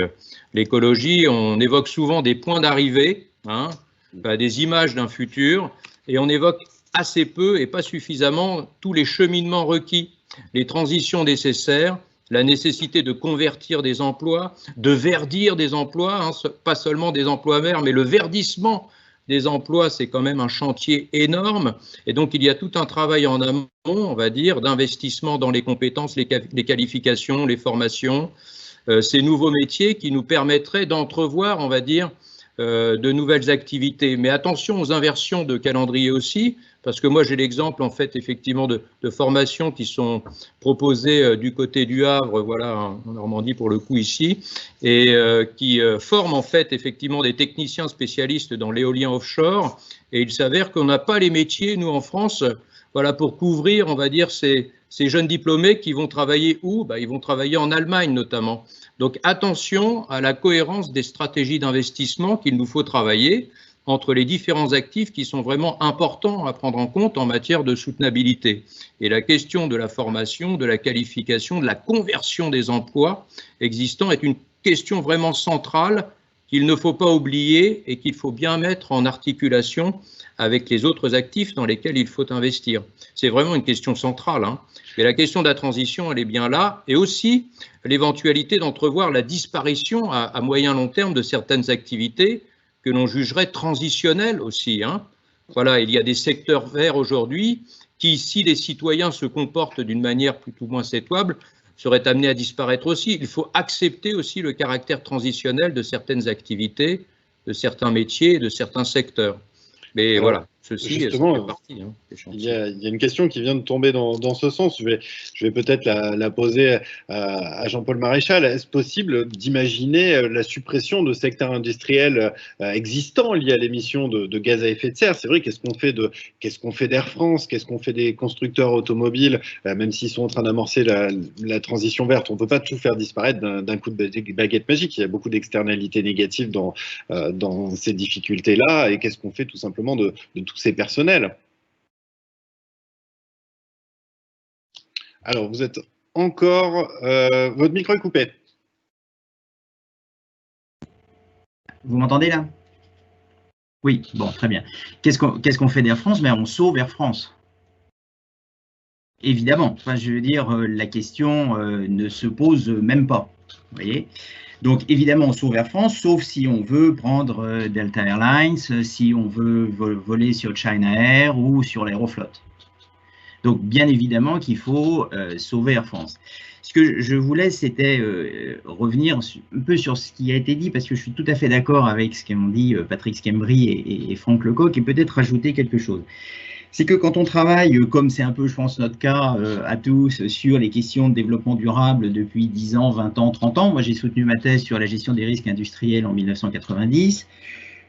l'écologie, on évoque souvent des points d'arrivée, hein, des images d'un futur, et on évoque assez peu et pas suffisamment tous les cheminements requis, les transitions nécessaires, la nécessité de convertir des emplois, de verdir des emplois, hein, pas seulement des emplois verts, mais le verdissement des emplois, c'est quand même un chantier énorme. Et donc, il y a tout un travail en amont, on va dire, d'investissement dans les compétences, les qualifications, les formations, ces nouveaux métiers qui nous permettraient d'entrevoir, on va dire, de nouvelles activités. Mais attention aux inversions de calendrier aussi, parce que moi j'ai l'exemple en fait effectivement de formations qui sont proposées du côté du Havre, voilà, en Normandie pour le coup ici, et qui forment en fait effectivement des techniciens spécialistes dans l'éolien offshore, et il s'avère qu'on n'a pas les métiers, nous en France, voilà, pour couvrir, on va dire, ces jeunes diplômés qui vont travailler où? Ils vont travailler en Allemagne notamment. Donc attention à la cohérence des stratégies d'investissement qu'il nous faut travailler entre les différents actifs qui sont vraiment importants à prendre en compte en matière de soutenabilité. Et la question de la formation, de la qualification, de la conversion des emplois existants est une question vraiment centrale qu'il ne faut pas oublier et qu'il faut bien mettre en articulation avec les autres actifs dans lesquels il faut investir. C'est vraiment une question centrale, hein. Et la question de la transition, elle est bien là, et aussi l'éventualité d'entrevoir la disparition à moyen long terme de certaines activités que l'on jugerait transitionnelles aussi, hein. Voilà, il y a des secteurs verts aujourd'hui qui, si les citoyens se comportent d'une manière plus ou moins souhaitable, seraient amenés à disparaître aussi. Il faut accepter aussi le caractère transitionnel de certaines activités, de certains métiers, de certains secteurs. Mais alors, voilà, ceci fait partie. Hein, il y a une question qui vient de tomber dans ce sens. Je vais peut-être la poser à Jean-Paul Maréchal. Est-ce possible d'imaginer la suppression de secteurs industriels existants liés à l'émission de gaz à effet de serre? C'est vrai, qu'est-ce qu'on fait d'Air France? Qu'est-ce qu'on fait des constructeurs automobiles? Même s'ils sont en train d'amorcer la transition verte, on ne peut pas tout faire disparaître d'un coup de baguette magique. Il y a beaucoup d'externalités négatives dans ces difficultés-là. Et qu'est-ce qu'on fait tout simplement de tous ces personnels? Alors, vous êtes encore... votre micro est coupé. Vous m'entendez là? Oui, bon, très bien. Qu'est-ce qu'on fait d'Air France? On sauve Air France. Évidemment. Enfin, je veux dire, la question ne se pose même pas. Vous voyez? Donc, évidemment, on sauve Air France, sauf si on veut prendre Delta Airlines, si on veut voler sur China Air ou sur l'Aeroflot. Donc, bien évidemment qu'il faut sauver Air France. Ce que je voulais, c'était revenir un peu sur ce qui a été dit, parce que je suis tout à fait d'accord avec ce qu'ont dit Patrick Schembri et Franck Lecoq, et peut-être rajouter quelque chose. C'est que quand on travaille, comme c'est un peu, je pense, notre cas à tous, sur les questions de développement durable depuis 10 ans, 20 ans, 30 ans, moi j'ai soutenu ma thèse sur la gestion des risques industriels en 1990,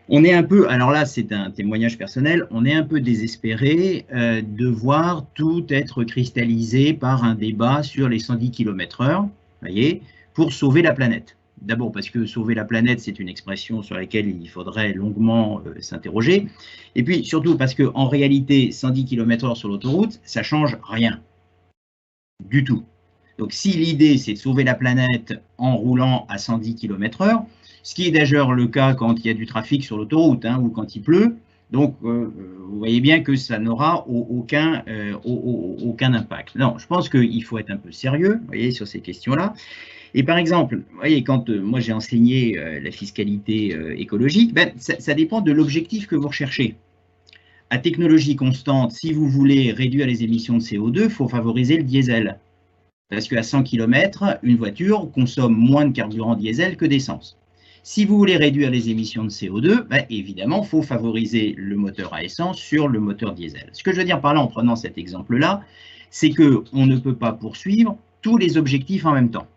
on est un peu, alors là c'est un témoignage personnel, on est un peu désespéré de voir tout être cristallisé par un débat sur les 110 km/h, voyez, pour sauver la planète. D'abord parce que sauver la planète, c'est une expression sur laquelle il faudrait longuement s'interroger. Et puis surtout parce qu'en réalité, 110 km/h sur l'autoroute, ça ne change rien. Du tout. Donc si l'idée, c'est de sauver la planète en roulant à 110 km/h, ce qui est d'ailleurs le cas quand il y a du trafic sur l'autoroute, hein, ou quand il pleut, donc vous voyez bien que ça n'aura aucun impact. Non, je pense qu'il faut être un peu sérieux, vous voyez, sur ces questions-là. Et par exemple, vous voyez, quand moi j'ai enseigné la fiscalité écologique, ça dépend de l'objectif que vous recherchez. À technologie constante, si vous voulez réduire les émissions de CO2, il faut favoriser le diesel. Parce qu'à 100 km, une voiture consomme moins de carburant diesel que d'essence. Si vous voulez réduire les émissions de CO2, évidemment, il faut favoriser le moteur à essence sur le moteur diesel. Ce que je veux dire par là, en prenant cet exemple-là, c'est qu'on ne peut pas poursuivre tous les objectifs en même temps.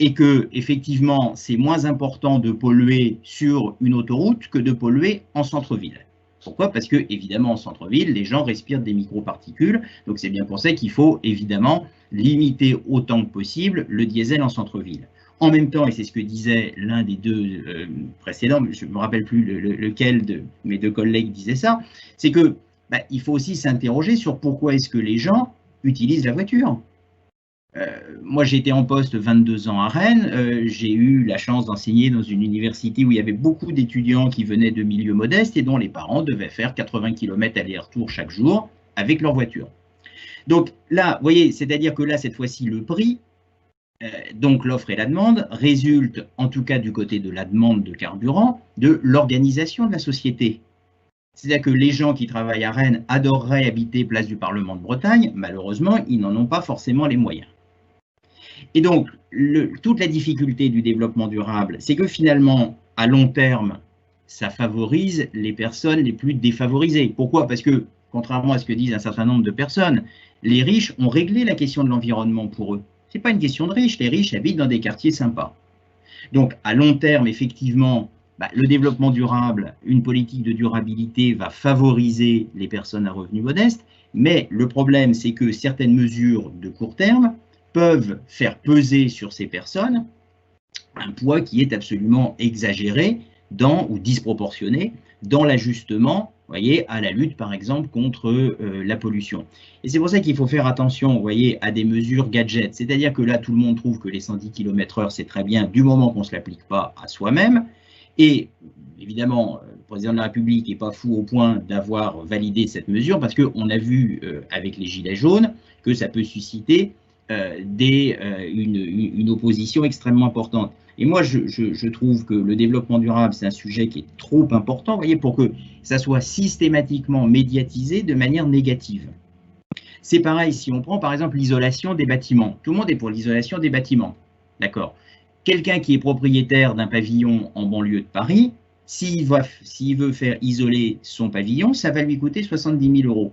Et que, effectivement, c'est moins important de polluer sur une autoroute que de polluer en centre-ville. Pourquoi? Parce que, évidemment, en centre-ville, les gens respirent des microparticules, donc c'est bien pour ça qu'il faut, évidemment, limiter autant que possible le diesel en centre-ville. En même temps, et c'est ce que disait l'un des deux précédents, je ne me rappelle plus lequel de mes deux collègues disait ça, c'est que il faut aussi s'interroger sur pourquoi est-ce que les gens utilisent la voiture. Moi, j'ai été en poste 22 ans à Rennes. J'ai eu la chance d'enseigner dans une université où il y avait beaucoup d'étudiants qui venaient de milieux modestes et dont les parents devaient faire 80 km aller-retour chaque jour avec leur voiture. Donc là, vous voyez, c'est-à-dire que là, cette fois-ci, le prix, donc l'offre et la demande, résulte, en tout cas du côté de la demande de carburant, de l'organisation de la société. C'est-à-dire que les gens qui travaillent à Rennes adoreraient habiter place du Parlement de Bretagne. Malheureusement, ils n'en ont pas forcément les moyens. Et donc, toute la difficulté du développement durable, c'est que finalement, à long terme, ça favorise les personnes les plus défavorisées. Pourquoi? Parce que, contrairement à ce que disent un certain nombre de personnes, les riches ont réglé la question de l'environnement pour eux. Ce n'est pas une question de riches, les riches habitent dans des quartiers sympas. Donc, à long terme, effectivement, le développement durable, une politique de durabilité va favoriser les personnes à revenus modestes, mais le problème, c'est que certaines mesures de court terme peuvent faire peser sur ces personnes un poids qui est absolument exagéré ou disproportionné dans l'ajustement, voyez, à la lutte, par exemple, contre la pollution. Et c'est pour ça qu'il faut faire attention, vous voyez, à des mesures gadgets. C'est-à-dire que là, tout le monde trouve que les 110 km/h, c'est très bien, du moment qu'on ne se l'applique pas à soi-même. Et évidemment, le président de la République n'est pas fou au point d'avoir validé cette mesure, parce qu'on a vu avec les Gilets jaunes que ça peut susciter une opposition extrêmement importante. Et moi, je trouve que le développement durable, c'est un sujet qui est trop important, vous voyez, pour que ça soit systématiquement médiatisé de manière négative. C'est pareil si on prend par exemple l'isolation des bâtiments. Tout le monde est pour l'isolation des bâtiments, d'accord? Quelqu'un qui est propriétaire d'un pavillon en banlieue de Paris, s'il veut faire isoler son pavillon, ça va lui coûter 70 000 €.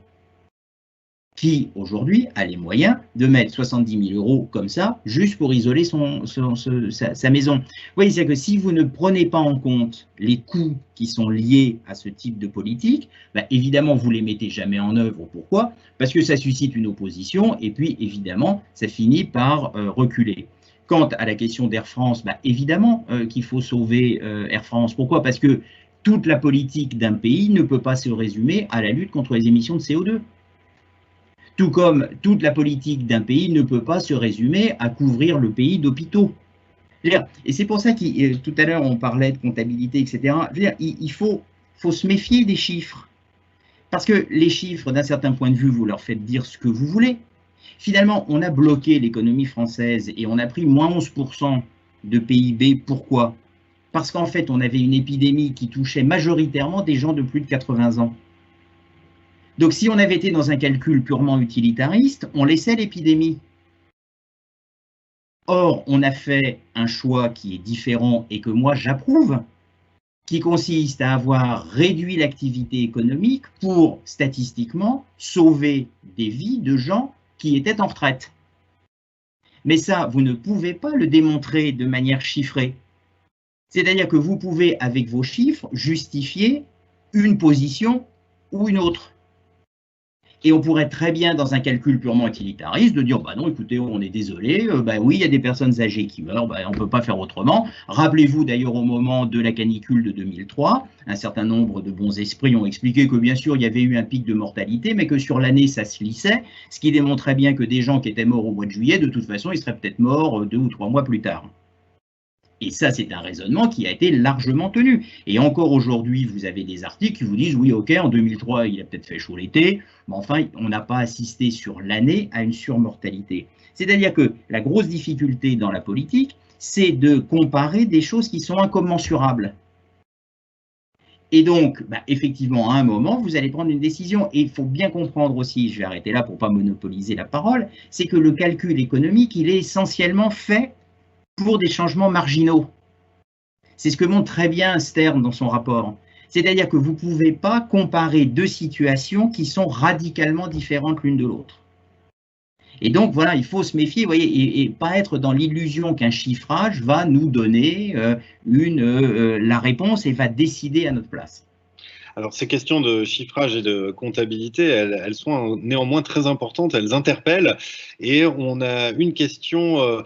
Qui, aujourd'hui, a les moyens de mettre 70 000 € comme ça, juste pour isoler sa maison. Vous voyez, c'est que si vous ne prenez pas en compte les coûts qui sont liés à ce type de politique, évidemment, vous ne les mettez jamais en œuvre. Pourquoi? Parce que ça suscite une opposition, et puis, évidemment, ça finit par reculer. Quant à la question d'Air France, évidemment qu'il faut sauver Air France. Pourquoi? Parce que toute la politique d'un pays ne peut pas se résumer à la lutte contre les émissions de CO2. Tout comme toute la politique d'un pays ne peut pas se résumer à couvrir le pays d'hôpitaux. Et c'est pour ça que tout à l'heure on parlait de comptabilité, etc. Il faut se méfier des chiffres. Parce que les chiffres, d'un certain point de vue, vous leur faites dire ce que vous voulez. Finalement, on a bloqué l'économie française et on a pris moins 11% de PIB. Pourquoi? Parce qu'en fait, on avait une épidémie qui touchait majoritairement des gens de plus de 80 ans. Donc, si on avait été dans un calcul purement utilitariste, on laissait l'épidémie. Or, on a fait un choix qui est différent et que moi j'approuve, qui consiste à avoir réduit l'activité économique pour, statistiquement, sauver des vies de gens qui étaient en retraite. Mais ça, vous ne pouvez pas le démontrer de manière chiffrée. C'est-à-dire que vous pouvez, avec vos chiffres, justifier une position ou une autre. Et on pourrait très bien, dans un calcul purement utilitariste, de dire, non, écoutez, on est désolé, oui, il y a des personnes âgées qui meurent, on ne peut pas faire autrement. Rappelez-vous d'ailleurs au moment de la canicule de 2003, un certain nombre de bons esprits ont expliqué que bien sûr, il y avait eu un pic de mortalité, mais que sur l'année, ça se lissait, ce qui démontrait bien que des gens qui étaient morts au mois de juillet, de toute façon, ils seraient peut-être morts 2 ou 3 mois plus tard. Et ça, c'est un raisonnement qui a été largement tenu. Et encore aujourd'hui, vous avez des articles qui vous disent, oui, ok, en 2003, il a peut-être fait chaud l'été, mais enfin, on n'a pas assisté sur l'année à une surmortalité. C'est-à-dire que la grosse difficulté dans la politique, c'est de comparer des choses qui sont incommensurables. Et donc, effectivement, à un moment, vous allez prendre une décision. Et il faut bien comprendre aussi, je vais arrêter là pour ne pas monopoliser la parole, c'est que le calcul économique, il est essentiellement fait pour des changements marginaux. C'est ce que montre très bien Stern dans son rapport. C'est-à-dire que vous ne pouvez pas comparer deux situations qui sont radicalement différentes l'une de l'autre. Et donc, voilà, il faut se méfier, vous voyez, et pas être dans l'illusion qu'un chiffrage va nous donner la réponse et va décider à notre place. Alors, ces questions de chiffrage et de comptabilité, elles sont néanmoins très importantes, elles interpellent. Et on a une question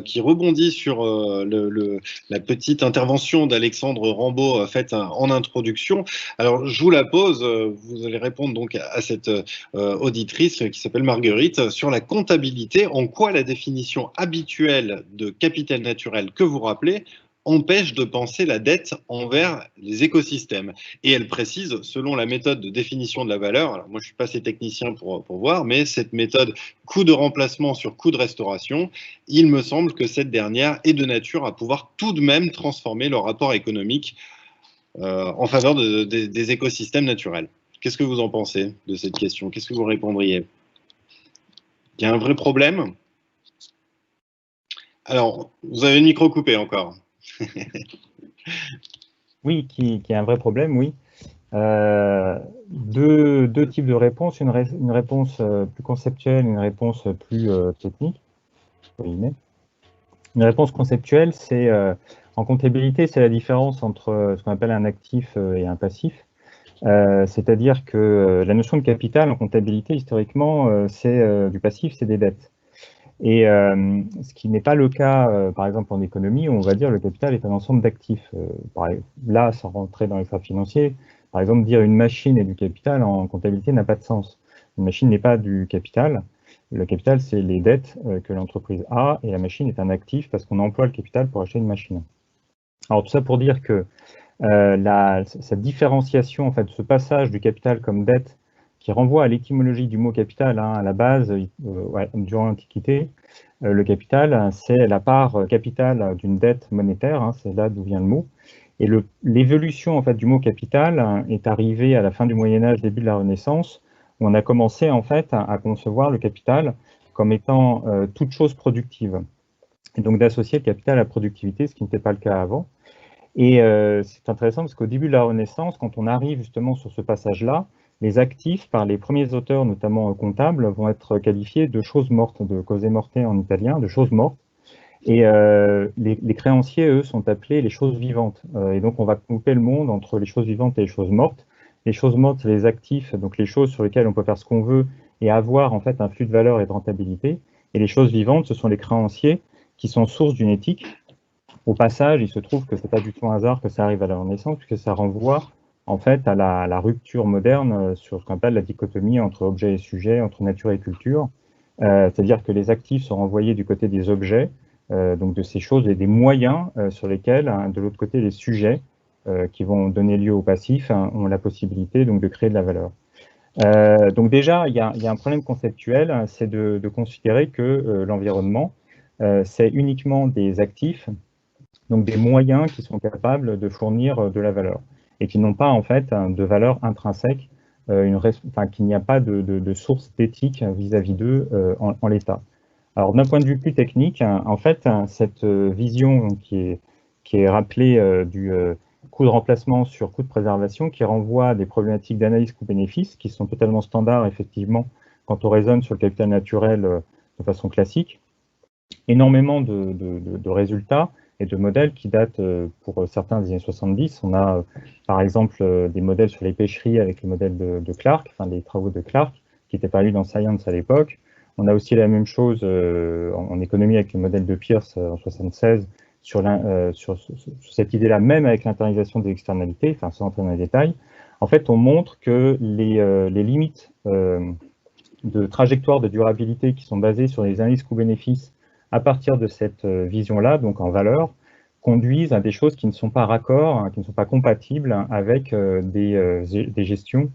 qui rebondit sur la petite intervention d'Alexandre Rambaud faite en introduction. Alors, je vous la pose, vous allez répondre donc à cette auditrice qui s'appelle Marguerite, sur la comptabilité. En quoi la définition habituelle de capital naturel que vous rappelez empêche de penser la dette envers les écosystèmes. Et elle précise, selon la méthode de définition de la valeur, alors moi je ne suis pas assez technicien pour voir, mais cette méthode coût de remplacement sur coût de restauration, il me semble que cette dernière est de nature à pouvoir tout de même transformer le rapport économique en faveur des écosystèmes naturels. Qu'est-ce que vous en pensez de cette question? Qu'est-ce que vous répondriez? Il y a un vrai problème? Alors, vous avez le micro coupé encore. Oui, qui est un vrai problème, oui. Deux types de réponses, une réponse plus conceptuelle, une réponse plus technique. Une réponse conceptuelle, c'est en comptabilité, c'est la différence entre ce qu'on appelle un actif et un passif. C'est-à-dire que la notion de capital en comptabilité, historiquement, c'est du passif, c'est des dettes. Et ce qui n'est pas le cas, par exemple, en économie, où on va dire le capital est un ensemble d'actifs. Là, sans rentrer dans l'extra financier, par exemple, dire une machine est du capital en comptabilité n'a pas de sens. Une machine n'est pas du capital. Le capital, c'est les dettes que l'entreprise a, et la machine est un actif parce qu'on emploie le capital pour acheter une machine. Alors tout ça pour dire que cette différenciation, en fait, ce passage du capital comme dette, qui renvoie à l'étymologie du mot capital, à la base, durant l'Antiquité, le capital, c'est la part capitale d'une dette monétaire, c'est là d'où vient le mot. Et l'évolution en fait, du mot capital est arrivée à la fin du Moyen-Âge, début de la Renaissance, où on a commencé en fait à concevoir le capital comme étant toute chose productive. Et donc d'associer le capital à la productivité, ce qui n'était pas le cas avant. Et c'est intéressant parce qu'au début de la Renaissance, quand on arrive justement sur ce passage-là, les actifs, par les premiers auteurs, notamment comptables, vont être qualifiés de choses mortes, de cause morte en italien, de choses mortes. Et les créanciers, eux, sont appelés les choses vivantes. Et donc, on va couper le monde entre les choses vivantes et les choses mortes. Les choses mortes, c'est les actifs, donc les choses sur lesquelles on peut faire ce qu'on veut et avoir en fait un flux de valeur et de rentabilité. Et les choses vivantes, ce sont les créanciers qui sont source d'une éthique. Au passage, il se trouve que ce n'est pas du tout un hasard que ça arrive à la Renaissance, puisque ça renvoie en fait à la rupture moderne sur ce qu'on appelle la dichotomie entre objet et sujet, entre nature et culture. C'est-à-dire que les actifs sont renvoyés du côté des objets, donc de ces choses et des moyens sur lesquels, de l'autre côté, les sujets qui vont donner lieu au passif ont la possibilité donc de créer de la valeur. Donc déjà, il y a un problème conceptuel, c'est de considérer que l'environnement, c'est uniquement des actifs, donc des moyens qui sont capables de fournir de la valeur et qui n'ont pas en fait de valeur intrinsèque, qu'il n'y a pas de source d'éthique vis-à-vis d'eux en l'état. Alors d'un point de vue plus technique, en fait, cette vision qui est rappelée du coût de remplacement sur coût de préservation, qui renvoie à des problématiques d'analyse coût-bénéfice qui sont totalement standards effectivement quand on raisonne sur le capital naturel de façon classique. Énormément de résultats et de modèles qui datent pour certains des années 70. On a par exemple des modèles sur les pêcheries avec le modèle de Clark, enfin les travaux de Clark, qui étaient parus dans Science à l'époque. On a aussi la même chose en économie avec le modèle de Peirce en 76 sur cette idée-là, même avec l'internalisation des externalités, enfin sans entrer dans les détails. En fait, on montre que les limites de trajectoire de durabilité qui sont basées sur les analyses coût-bénéfice à partir de cette vision-là, donc en valeur, conduisent à des choses qui ne sont pas raccords, qui ne sont pas compatibles avec des gestions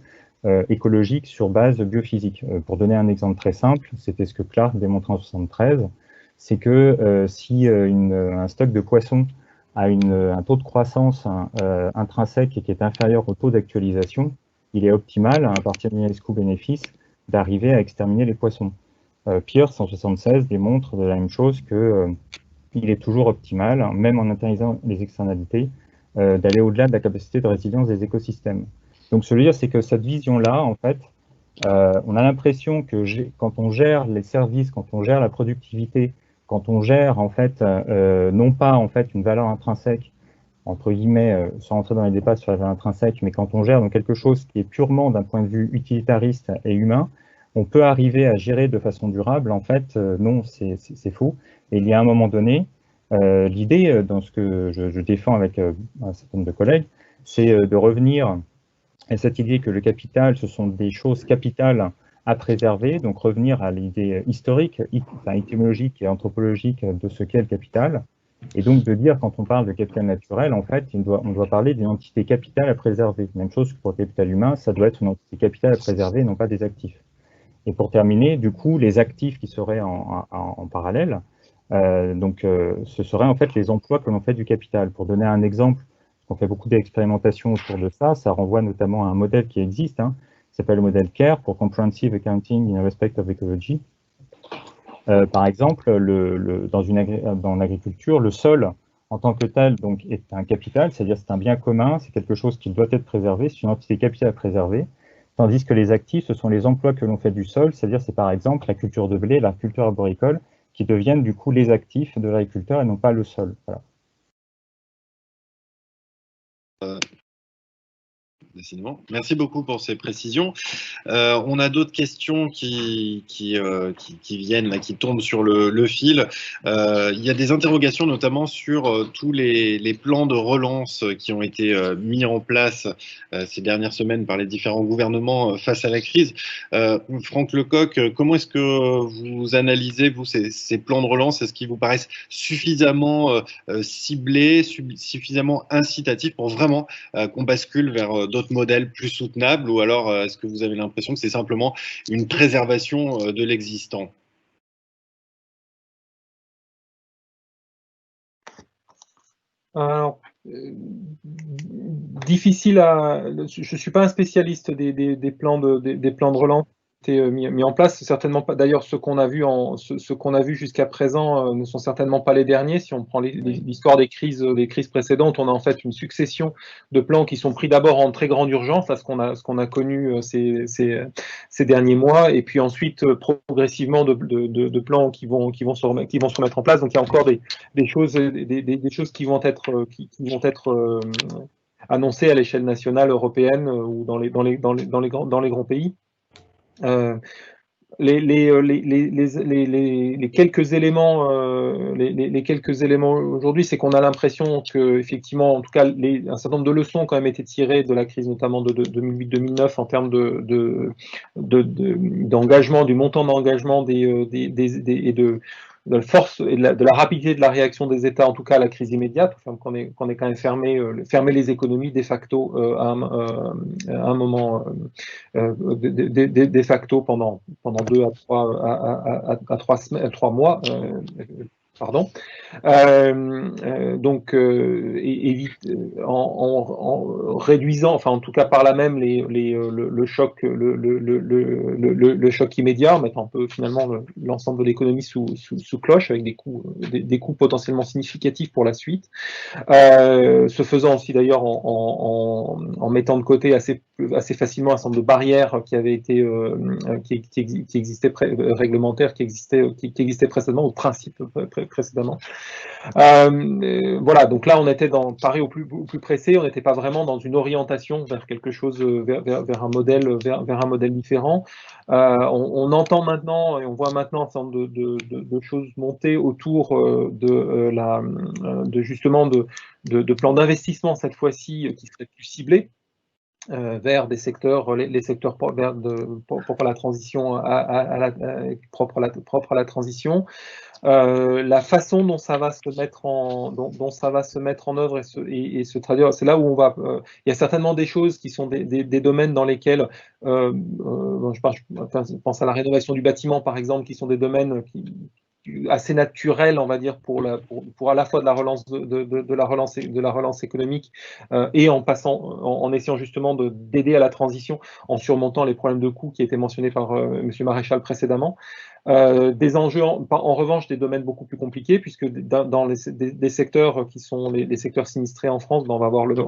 écologiques sur base biophysique. Pour donner un exemple très simple, c'était ce que Clark démontrait en 1973, c'est que si un stock de poissons a un taux de croissance intrinsèque qui est inférieur au taux d'actualisation, il est optimal, à partir d'une analyse coût-bénéfice, d'arriver à exterminer les poissons. Peirce, en 1976, démontre de la même chose qu'il est toujours optimal, même en internalisant les externalités, d'aller au-delà de la capacité de résilience des écosystèmes. Donc, ce que je veux dire, c'est que cette vision-là, en fait, on a l'impression que quand on gère les services, quand on gère la productivité, quand on gère, en fait, non pas en fait, une valeur intrinsèque, entre guillemets, sans rentrer dans les débats sur la valeur intrinsèque, mais quand on gère donc quelque chose qui est purement d'un point de vue utilitariste et humain, on peut arriver à gérer de façon durable. En fait, non, c'est faux. Et il y a un moment donné, l'idée, dans ce que je défends avec un certain nombre de collègues, c'est de revenir à cette idée que le capital, ce sont des choses capitales à préserver, donc revenir à l'idée historique, étymologique et anthropologique de ce qu'est le capital. Et donc de dire, quand on parle de capital naturel, en fait, on doit parler d'une entité capitale à préserver. Même chose que pour le capital humain, ça doit être une entité capitale à préserver, non pas des actifs. Et pour terminer, du coup, les actifs qui seraient en parallèle, ce seraient en fait les emplois que l'on fait du capital. Pour donner un exemple, on fait beaucoup d'expérimentations autour de ça, ça renvoie notamment à un modèle qui existe, qui s'appelle le modèle CARE, pour Comprehensive Accounting in Respect of Ecology. Par exemple, dans l'agriculture, le sol en tant que tel donc, est un capital, c'est-à-dire c'est un bien commun, c'est quelque chose qui doit être préservé, c'est une entité capitale à préserver, tandis que les actifs, ce sont les emplois que l'on fait du sol, c'est-à-dire c'est par exemple la culture de blé, la culture arboricole, qui deviennent du coup les actifs de l'agriculteur et non pas le sol. Voilà. Décidément. Merci beaucoup pour ces précisions. On a d'autres questions qui viennent, là, qui tombent sur le fil. Il y a des interrogations notamment sur tous les plans de relance qui ont été mis en place ces dernières semaines par les différents gouvernements face à la crise. Franck Lecoq, comment est-ce que vous analysez, vous, ces plans de relance? Est-ce qu'ils vous paraissent suffisamment ciblés, suffisamment incitatifs pour vraiment qu'on bascule vers d'autres modèles plus soutenables, ou alors est-ce que vous avez l'impression que c'est simplement une préservation de l'existant? Alors, difficile à. Je ne suis pas un spécialiste des plans de relance qui ont été mis en place. C'est certainement pas. D'ailleurs, ce qu'on a vu jusqu'à présent ne sont certainement pas les derniers. Si on prend l'histoire des crises précédentes, on a en fait une succession de plans qui sont pris d'abord en très grande urgence, là, ce qu'on a connu ces derniers mois, et puis ensuite progressivement de plans qui vont se remettre en place. Donc il y a encore des choses qui vont être annoncées à l'échelle nationale, européenne ou dans les grands pays. Les quelques éléments, aujourd'hui, c'est qu'on a l'impression que, effectivement, en tout cas, un certain nombre de leçons ont quand même été tirées de la crise, notamment de 2008-2009, en termes d'engagement, du montant d'engagement et de la force et de la rapidité de la réaction des États, en tout cas à la crise immédiate, enfin, qu'on est quand même fermé les économies de facto à un moment de facto pendant 2 à 3 mois. Pardon. Donc, en réduisant, enfin en tout cas par là même le choc, le choc immédiat, mettant un peu finalement l'ensemble de l'économie sous cloche avec des coûts potentiellement significatifs pour la suite. Se faisant aussi d'ailleurs en mettant de côté assez facilement un certain nombre de barrières qui avaient été qui existaient réglementaires, qui existaient précédemment, ou principes précédemment. Voilà, donc là on était pareil au plus pressé, on n'était pas vraiment dans une orientation vers quelque chose, vers un modèle différent. On entend maintenant et on voit maintenant un certain nombre de choses monter autour justement de plans d'investissement cette fois-ci qui seraient plus ciblés vers des secteurs, les secteurs propres à la transition, propre à la transition. La façon dont ça va se mettre en œuvre et se traduire, c'est là où on va. Il y a certainement des choses qui sont des domaines dans lesquels je pense à la rénovation du bâtiment par exemple, qui sont des domaines assez naturels, on va dire, pour à la fois de la relance de la relance économique et en essayant justement d'aider à la transition en surmontant les problèmes de coûts qui étaient mentionnés par M. Maréchal précédemment. Des enjeux, en revanche, des domaines beaucoup plus compliqués, puisque dans des secteurs qui sont les secteurs sinistrés en France, ben on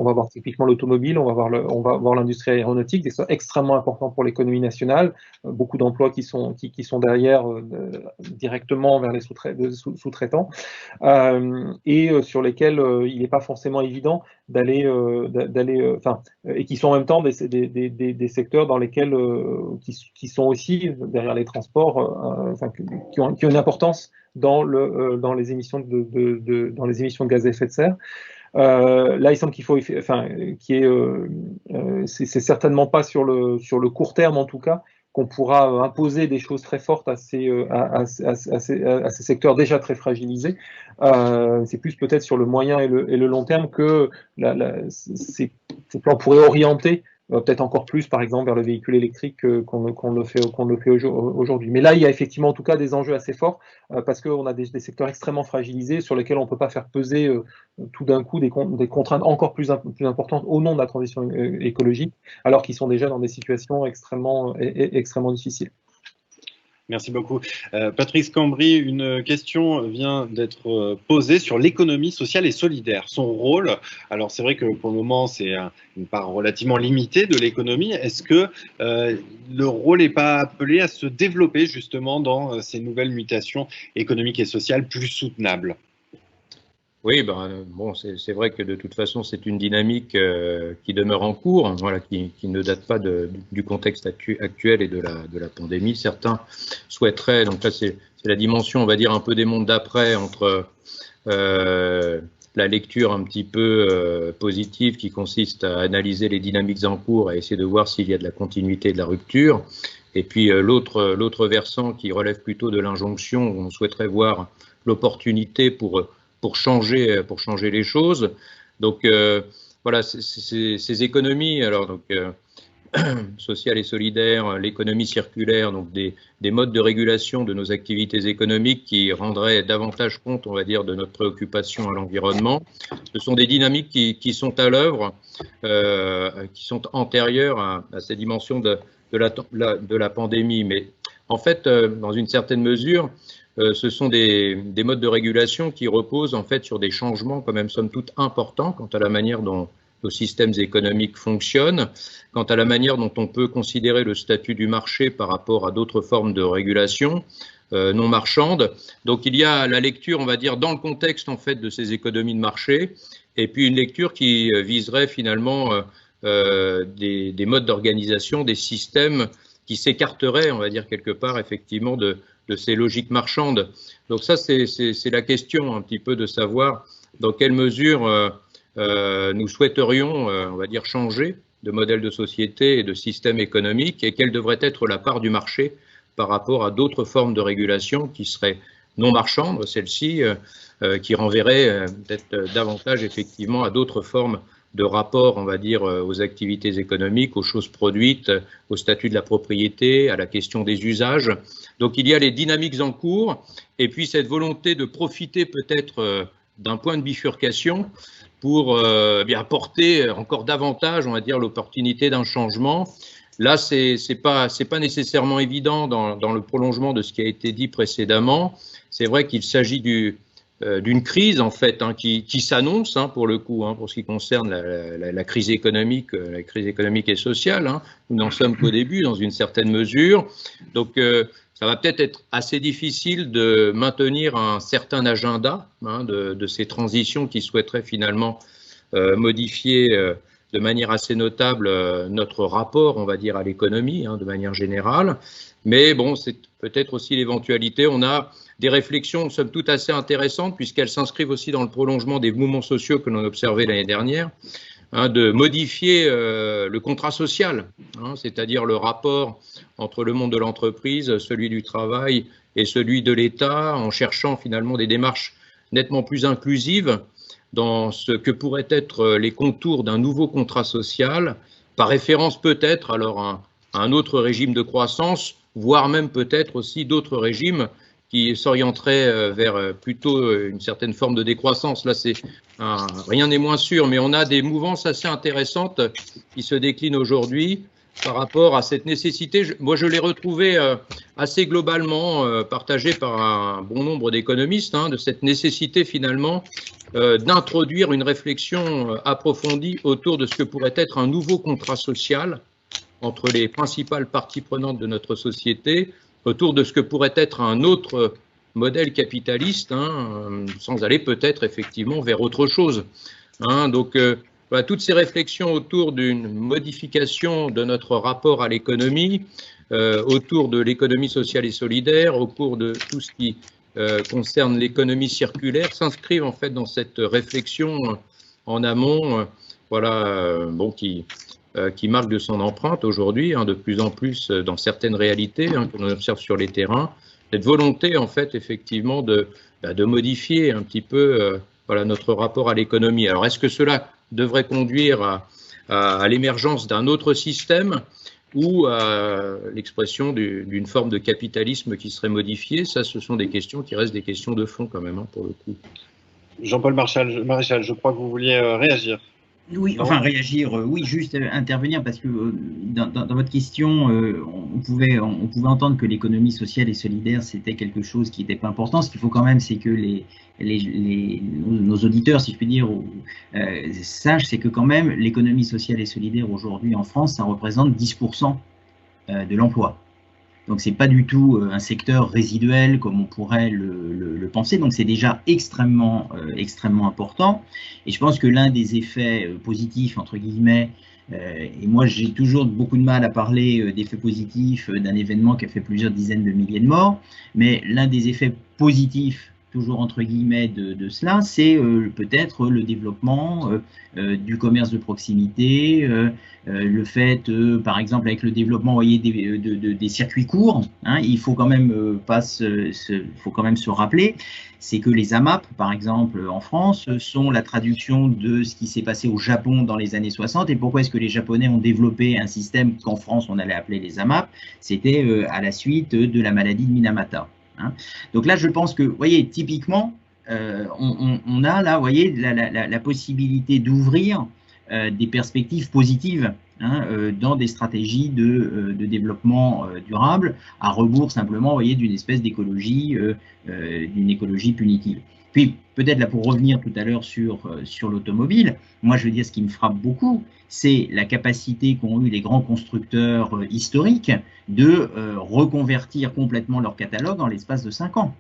va voir typiquement l'automobile, on va voir l'industrie aéronautique, des secteurs extrêmement importants pour l'économie nationale, beaucoup d'emplois qui sont derrière directement vers les sous-traitants, et sur lesquels il n'est pas forcément évident d'aller, et qui sont en même temps des secteurs dans lesquels qui sont aussi derrière les transports, qui ont une importance dans les émissions de gaz à effet de serre. Là, il semble qu'il faut, c'est certainement pas sur le court terme en tout cas qu'on pourra imposer des choses très fortes à ces secteurs déjà très fragilisés. C'est plus peut-être sur le moyen et le long terme que ces plans pourraient orienter peut-être encore plus, par exemple, vers le véhicule électrique qu'on le fait aujourd'hui. Mais là, il y a effectivement, en tout cas, des enjeux assez forts parce qu'on a des secteurs extrêmement fragilisés sur lesquels on ne peut pas faire peser tout d'un coup des contraintes encore plus importantes au nom de la transition écologique, alors qu'ils sont déjà dans des situations extrêmement difficiles. Merci beaucoup. Patrice Cambry, une question vient d'être posée sur l'économie sociale et solidaire. Son rôle, alors c'est vrai que pour le moment c'est une part relativement limitée de l'économie. Est-ce que le rôle n'est pas appelé à se développer justement dans ces nouvelles mutations économiques et sociales plus soutenables ? Oui, bon, c'est vrai que de toute façon, c'est une dynamique qui demeure en cours, voilà, qui ne date pas du contexte actuel et de la pandémie. Certains souhaiteraient, donc là, c'est la dimension, on va dire, un peu des mondes d'après, entre la lecture un petit peu positive qui consiste à analyser les dynamiques en cours, à essayer de voir s'il y a de la continuité et de la rupture, et puis l'autre versant qui relève plutôt de l'injonction, où on souhaiterait voir l'opportunité pour changer les choses. Donc voilà, ces économies, alors donc sociales et solidaires, l'économie circulaire, donc des modes de régulation de nos activités économiques qui rendraient davantage compte, on va dire, de notre préoccupation à l'environnement. Ce sont des dynamiques qui sont à l'œuvre, qui sont antérieures à ces dimensions de la pandémie. Mais en fait, dans une certaine mesure, ce sont des modes de régulation qui reposent en fait sur des changements quand même somme toute importants quant à la manière dont nos systèmes économiques fonctionnent, quant à la manière dont on peut considérer le statut du marché par rapport à d'autres formes de régulation non marchandes. Donc il y a la lecture, on va dire, dans le contexte en fait de ces économies de marché, et puis une lecture qui viserait finalement des modes d'organisation, des systèmes qui s'écarteraient, on va dire quelque part effectivement de ces logiques marchandes. Donc ça, c'est la question un petit peu de savoir dans quelle mesure nous souhaiterions, on va dire, changer de modèle de société et de système économique, et quelle devrait être la part du marché par rapport à d'autres formes de régulation qui seraient non marchandes, celles-ci, qui renverraient peut-être davantage effectivement à d'autres formes de rapport, on va dire, aux activités économiques, aux choses produites, au statut de la propriété, à la question des usages. Donc il y a les dynamiques en cours, et puis cette volonté de profiter peut-être d'un point de bifurcation pour bien apporter encore davantage, on va dire, l'opportunité d'un changement. Là, c'est pas nécessairement évident dans le prolongement de ce qui a été dit précédemment. C'est vrai qu'il s'agit d'une crise en fait qui s'annonce pour le coup, pour ce qui concerne la crise économique et sociale. Nous n'en sommes qu'au début dans une certaine mesure. Donc ça va peut-être être assez difficile de maintenir un certain agenda de ces transitions qui souhaiteraient finalement modifier de manière assez notable notre rapport, on va dire, à l'économie de manière générale. Mais bon, c'est peut-être aussi l'éventualité. On a des réflexions, somme toute, assez intéressantes, puisqu'elles s'inscrivent aussi dans le prolongement des mouvements sociaux que l'on a observés l'année dernière, de modifier le contrat social, c'est-à-dire le rapport entre le monde de l'entreprise, celui du travail et celui de l'État, en cherchant finalement des démarches nettement plus inclusives dans ce que pourraient être les contours d'un nouveau contrat social, par référence peut-être alors à un autre régime de croissance, voire même peut-être aussi d'autres régimes qui s'orienteraient vers plutôt une certaine forme de décroissance. Là, rien n'est moins sûr, mais on a des mouvances assez intéressantes qui se déclinent aujourd'hui par rapport à cette nécessité. Moi, je l'ai retrouvé assez globalement partagé par un bon nombre d'économistes, de cette nécessité finalement d'introduire une réflexion approfondie autour de ce que pourrait être un nouveau contrat social entre les principales parties prenantes de notre société, autour de ce que pourrait être un autre modèle capitaliste, sans aller peut-être effectivement vers autre chose. Donc, voilà, toutes ces réflexions autour d'une modification de notre rapport à l'économie, autour de l'économie sociale et solidaire, autour de tout ce qui concerne l'économie circulaire, s'inscrivent en fait dans cette réflexion en amont, qui marque de son empreinte aujourd'hui, de plus en plus dans certaines réalités que l'on observe sur les terrains, cette volonté en fait effectivement de modifier un petit peu notre rapport à l'économie. Alors est-ce que cela devrait conduire à l'émergence d'un autre système ou à l'expression d'une forme de capitalisme qui serait modifiée? Ça, ce sont des questions qui restent des questions de fond quand même, pour le coup. Jean-Paul Maréchal, je crois que vous vouliez réagir. Oui, enfin réagir, oui, juste intervenir parce que dans votre question, on pouvait entendre que l'économie sociale et solidaire c'était quelque chose qui n'était pas important. Ce qu'il faut quand même, c'est que nos auditeurs, si je puis dire, sachent, c'est que quand même l'économie sociale et solidaire aujourd'hui en France, ça représente 10% de l'emploi. Donc c'est pas du tout un secteur résiduel comme on pourrait le penser. Donc c'est déjà extrêmement important. Et je pense que l'un des effets positifs entre guillemets, et moi j'ai toujours beaucoup de mal à parler d'effets positifs d'un événement qui a fait plusieurs dizaines de milliers de morts, mais l'un des effets positifs toujours entre guillemets de cela, c'est peut-être le développement du commerce de proximité, le fait, par exemple, avec le développement, vous voyez, des circuits courts, il faut quand même se rappeler, c'est que les AMAP, par exemple, en France, sont la traduction de ce qui s'est passé au Japon dans les années 60. Et pourquoi est-ce que les Japonais ont développé un système qu'en France on allait appeler les AMAP? C'était à la suite de la maladie de Minamata. Donc là, je pense que, vous voyez, typiquement, on a là, vous voyez, la possibilité d'ouvrir des perspectives positives dans des stratégies de développement durable, à rebours simplement, vous voyez, d'une espèce d'écologie, d'une écologie punitive. Puis, peut-être là, pour revenir tout à l'heure sur l'automobile, moi, je veux dire, ce qui me frappe beaucoup, c'est la capacité qu'ont eu les grands constructeurs historiques de reconvertir complètement leur catalogue en l'espace de 5 ans.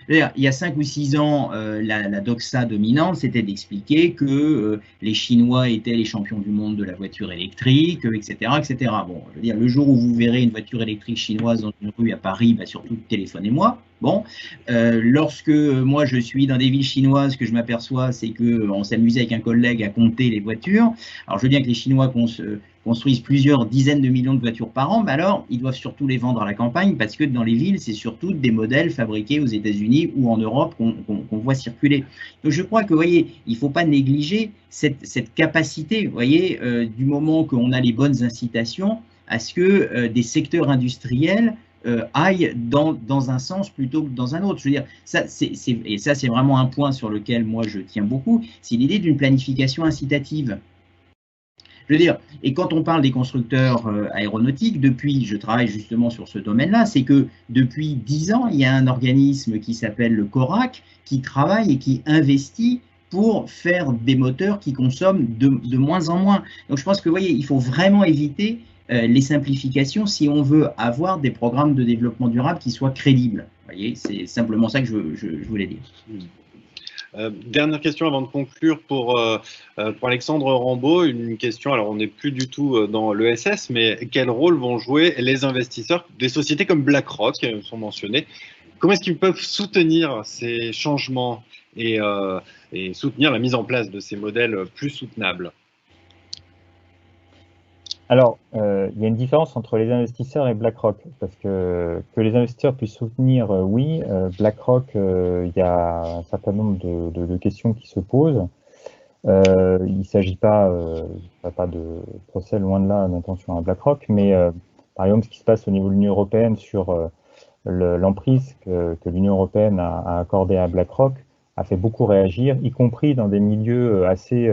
Il y a 5 ou 6 ans, la doxa dominante, c'était d'expliquer que les Chinois étaient les champions du monde de la voiture électrique, etc., etc. Bon, je veux dire, le jour où vous verrez une voiture électrique chinoise dans une rue à Paris, surtout téléphonez-moi. Bon, lorsque moi je suis dans des villes chinoises, ce que je m'aperçois, c'est qu'on s'amusait avec un collègue à compter les voitures. Alors je veux bien que les Chinois construisent plusieurs dizaines de millions de voitures par an, mais alors ils doivent surtout les vendre à la campagne parce que dans les villes, c'est surtout des modèles fabriqués aux États-Unis ou en Europe qu'on voit circuler. Donc je crois que, vous voyez, il ne faut pas négliger cette capacité, vous voyez, du moment qu'on a les bonnes incitations à ce que des secteurs industriels aillent dans un sens plutôt que dans un autre. Je veux dire, et ça c'est vraiment un point sur lequel moi je tiens beaucoup, c'est l'idée d'une planification incitative. Je veux dire, et quand on parle des constructeurs aéronautiques, je travaille justement sur ce domaine-là, c'est que depuis 10 ans, il y a un organisme qui s'appelle le CORAC qui travaille et qui investit pour faire des moteurs qui consomment de moins en moins. Donc je pense que, vous voyez, il faut vraiment éviter les simplifications si on veut avoir des programmes de développement durable qui soient crédibles. Vous voyez, c'est simplement ça que je voulais dire. Dernière question avant de conclure pour Alexandre Rambaud. Une question, alors on n'est plus du tout dans l'ESS, mais quel rôle vont jouer les investisseurs des sociétés comme BlackRock, sont mentionnés? Comment est-ce qu'ils peuvent soutenir ces changements et soutenir la mise en place de ces modèles plus soutenables? Alors, il y a une différence entre les investisseurs et BlackRock, parce que les investisseurs puissent soutenir, oui, BlackRock, il y a un certain nombre de questions qui se posent. Il ne s'agit pas de procès, loin de là, d'intention à BlackRock, mais par exemple, ce qui se passe au niveau de l'Union européenne sur l'emprise que l'Union européenne a accordée à BlackRock a fait beaucoup réagir, y compris dans des milieux assez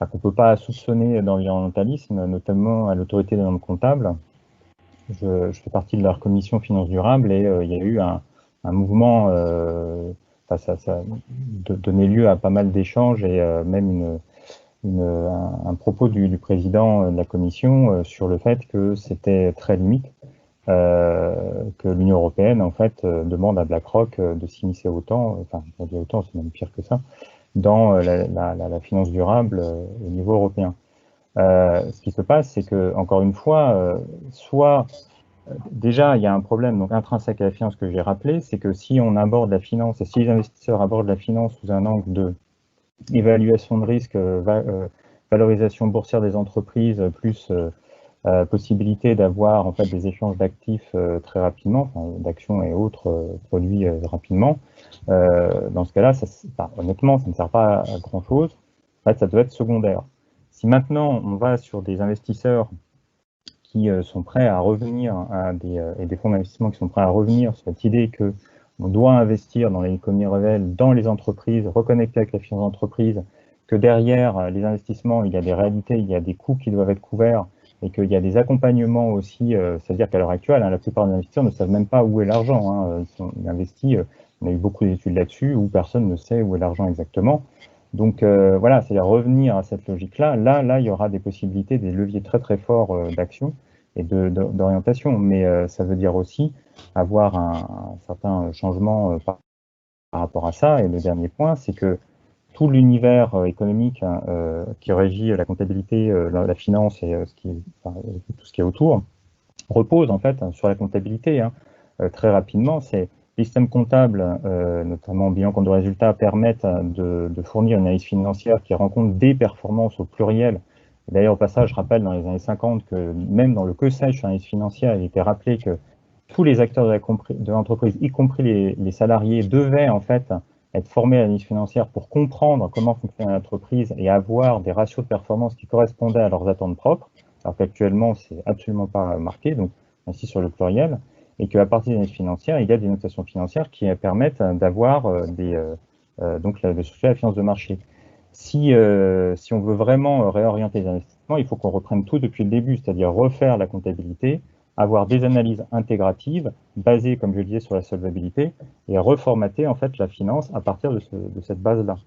qu'on ne peut pas soupçonner d'environnementalisme, notamment à l'autorité des normes comptables. Je fais partie de leur commission finances durables et il y a eu un mouvement, ça donnait lieu à pas mal d'échanges et même un propos du président de la commission sur le fait que c'était très limite, que l'Union européenne en fait demande à BlackRock de s'immiscer autant, enfin on dit autant, c'est même pire que ça, dans la finance durable au niveau européen. Ce qui se passe, c'est que, encore une fois, déjà, il y a un problème donc intrinsèque à la finance que j'ai rappelé, c'est que si on aborde la finance, et si les investisseurs abordent la finance sous un angle de évaluation de risque, valorisation boursière des entreprises, plus possibilité d'avoir en fait des échanges d'actifs très rapidement, enfin, d'actions et autres produits rapidement, dans ce cas-là, honnêtement, ça ne sert pas à grand-chose. En fait, ça doit être secondaire. Si maintenant on va sur des investisseurs qui sont prêts à revenir et des fonds d'investissement qui sont prêts à revenir sur cette idée que on doit investir dans l'économie réelle, dans les entreprises, reconnecter avec la finance d'entreprise, que derrière les investissements, il y a des réalités, il y a des coûts qui doivent être couverts et qu'il y a des accompagnements aussi, c'est-à-dire qu'à l'heure actuelle, la plupart des investisseurs ne savent même pas où est l'argent. Ils investissent, on a eu beaucoup d'études là-dessus où personne ne sait où est l'argent exactement. Donc voilà, c'est-à-dire revenir à cette logique-là. Là, il y aura des possibilités, des leviers très très forts d'action et d'orientation. Mais ça veut dire aussi avoir un certain changement par rapport à ça. Et le dernier point, c'est que tout l'univers économique qui régit la comptabilité, la finance et tout ce qui est autour repose en fait sur la comptabilité. Très rapidement, c'est les systèmes comptables, notamment bilan compte de résultats, permettent de fournir une analyse financière qui rend compte des performances au pluriel. D'ailleurs, au passage, je rappelle dans les années 50 que même dans le que sais-je sur l'analyse financière, il était rappelé que tous les acteurs de l'entreprise, y compris les salariés, devaient en fait être formés à l'analyse financière pour comprendre comment fonctionne l'entreprise et avoir des ratios de performance qui correspondaient à leurs attentes propres, alors qu'actuellement, c'est absolument pas marqué, donc ainsi sur le pluriel, et qu'à partir des analyses financières, il y a des notations financières qui permettent d'avoir donc de soustraire la finance de marché. Si on veut vraiment réorienter les investissements, il faut qu'on reprenne tout depuis le début, c'est-à-dire refaire la comptabilité, avoir des analyses intégratives basées, comme je le disais, sur la solvabilité et reformater en fait la finance à partir de cette base-là.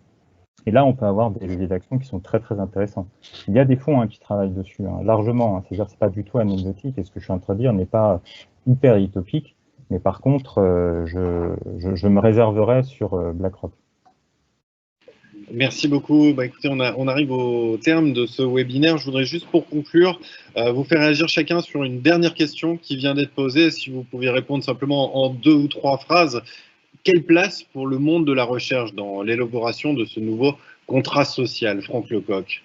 Et là, on peut avoir des leviers d'action qui sont très très intéressants. Il y a des fonds qui travaillent dessus largement, c'est-à-dire que c'est pas du tout anecdotique et ce que je suis en train de dire n'est pas hyper utopique, mais par contre, je me réserverai sur BlackRock. Merci beaucoup. Écoutez, on arrive au terme de ce webinaire. Je voudrais juste pour conclure vous faire réagir chacun sur une dernière question qui vient d'être posée. Si vous pouviez répondre simplement en 2 ou 3 phrases. Quelle place pour le monde de la recherche dans l'élaboration de ce nouveau contrat social, Franck Lecoq?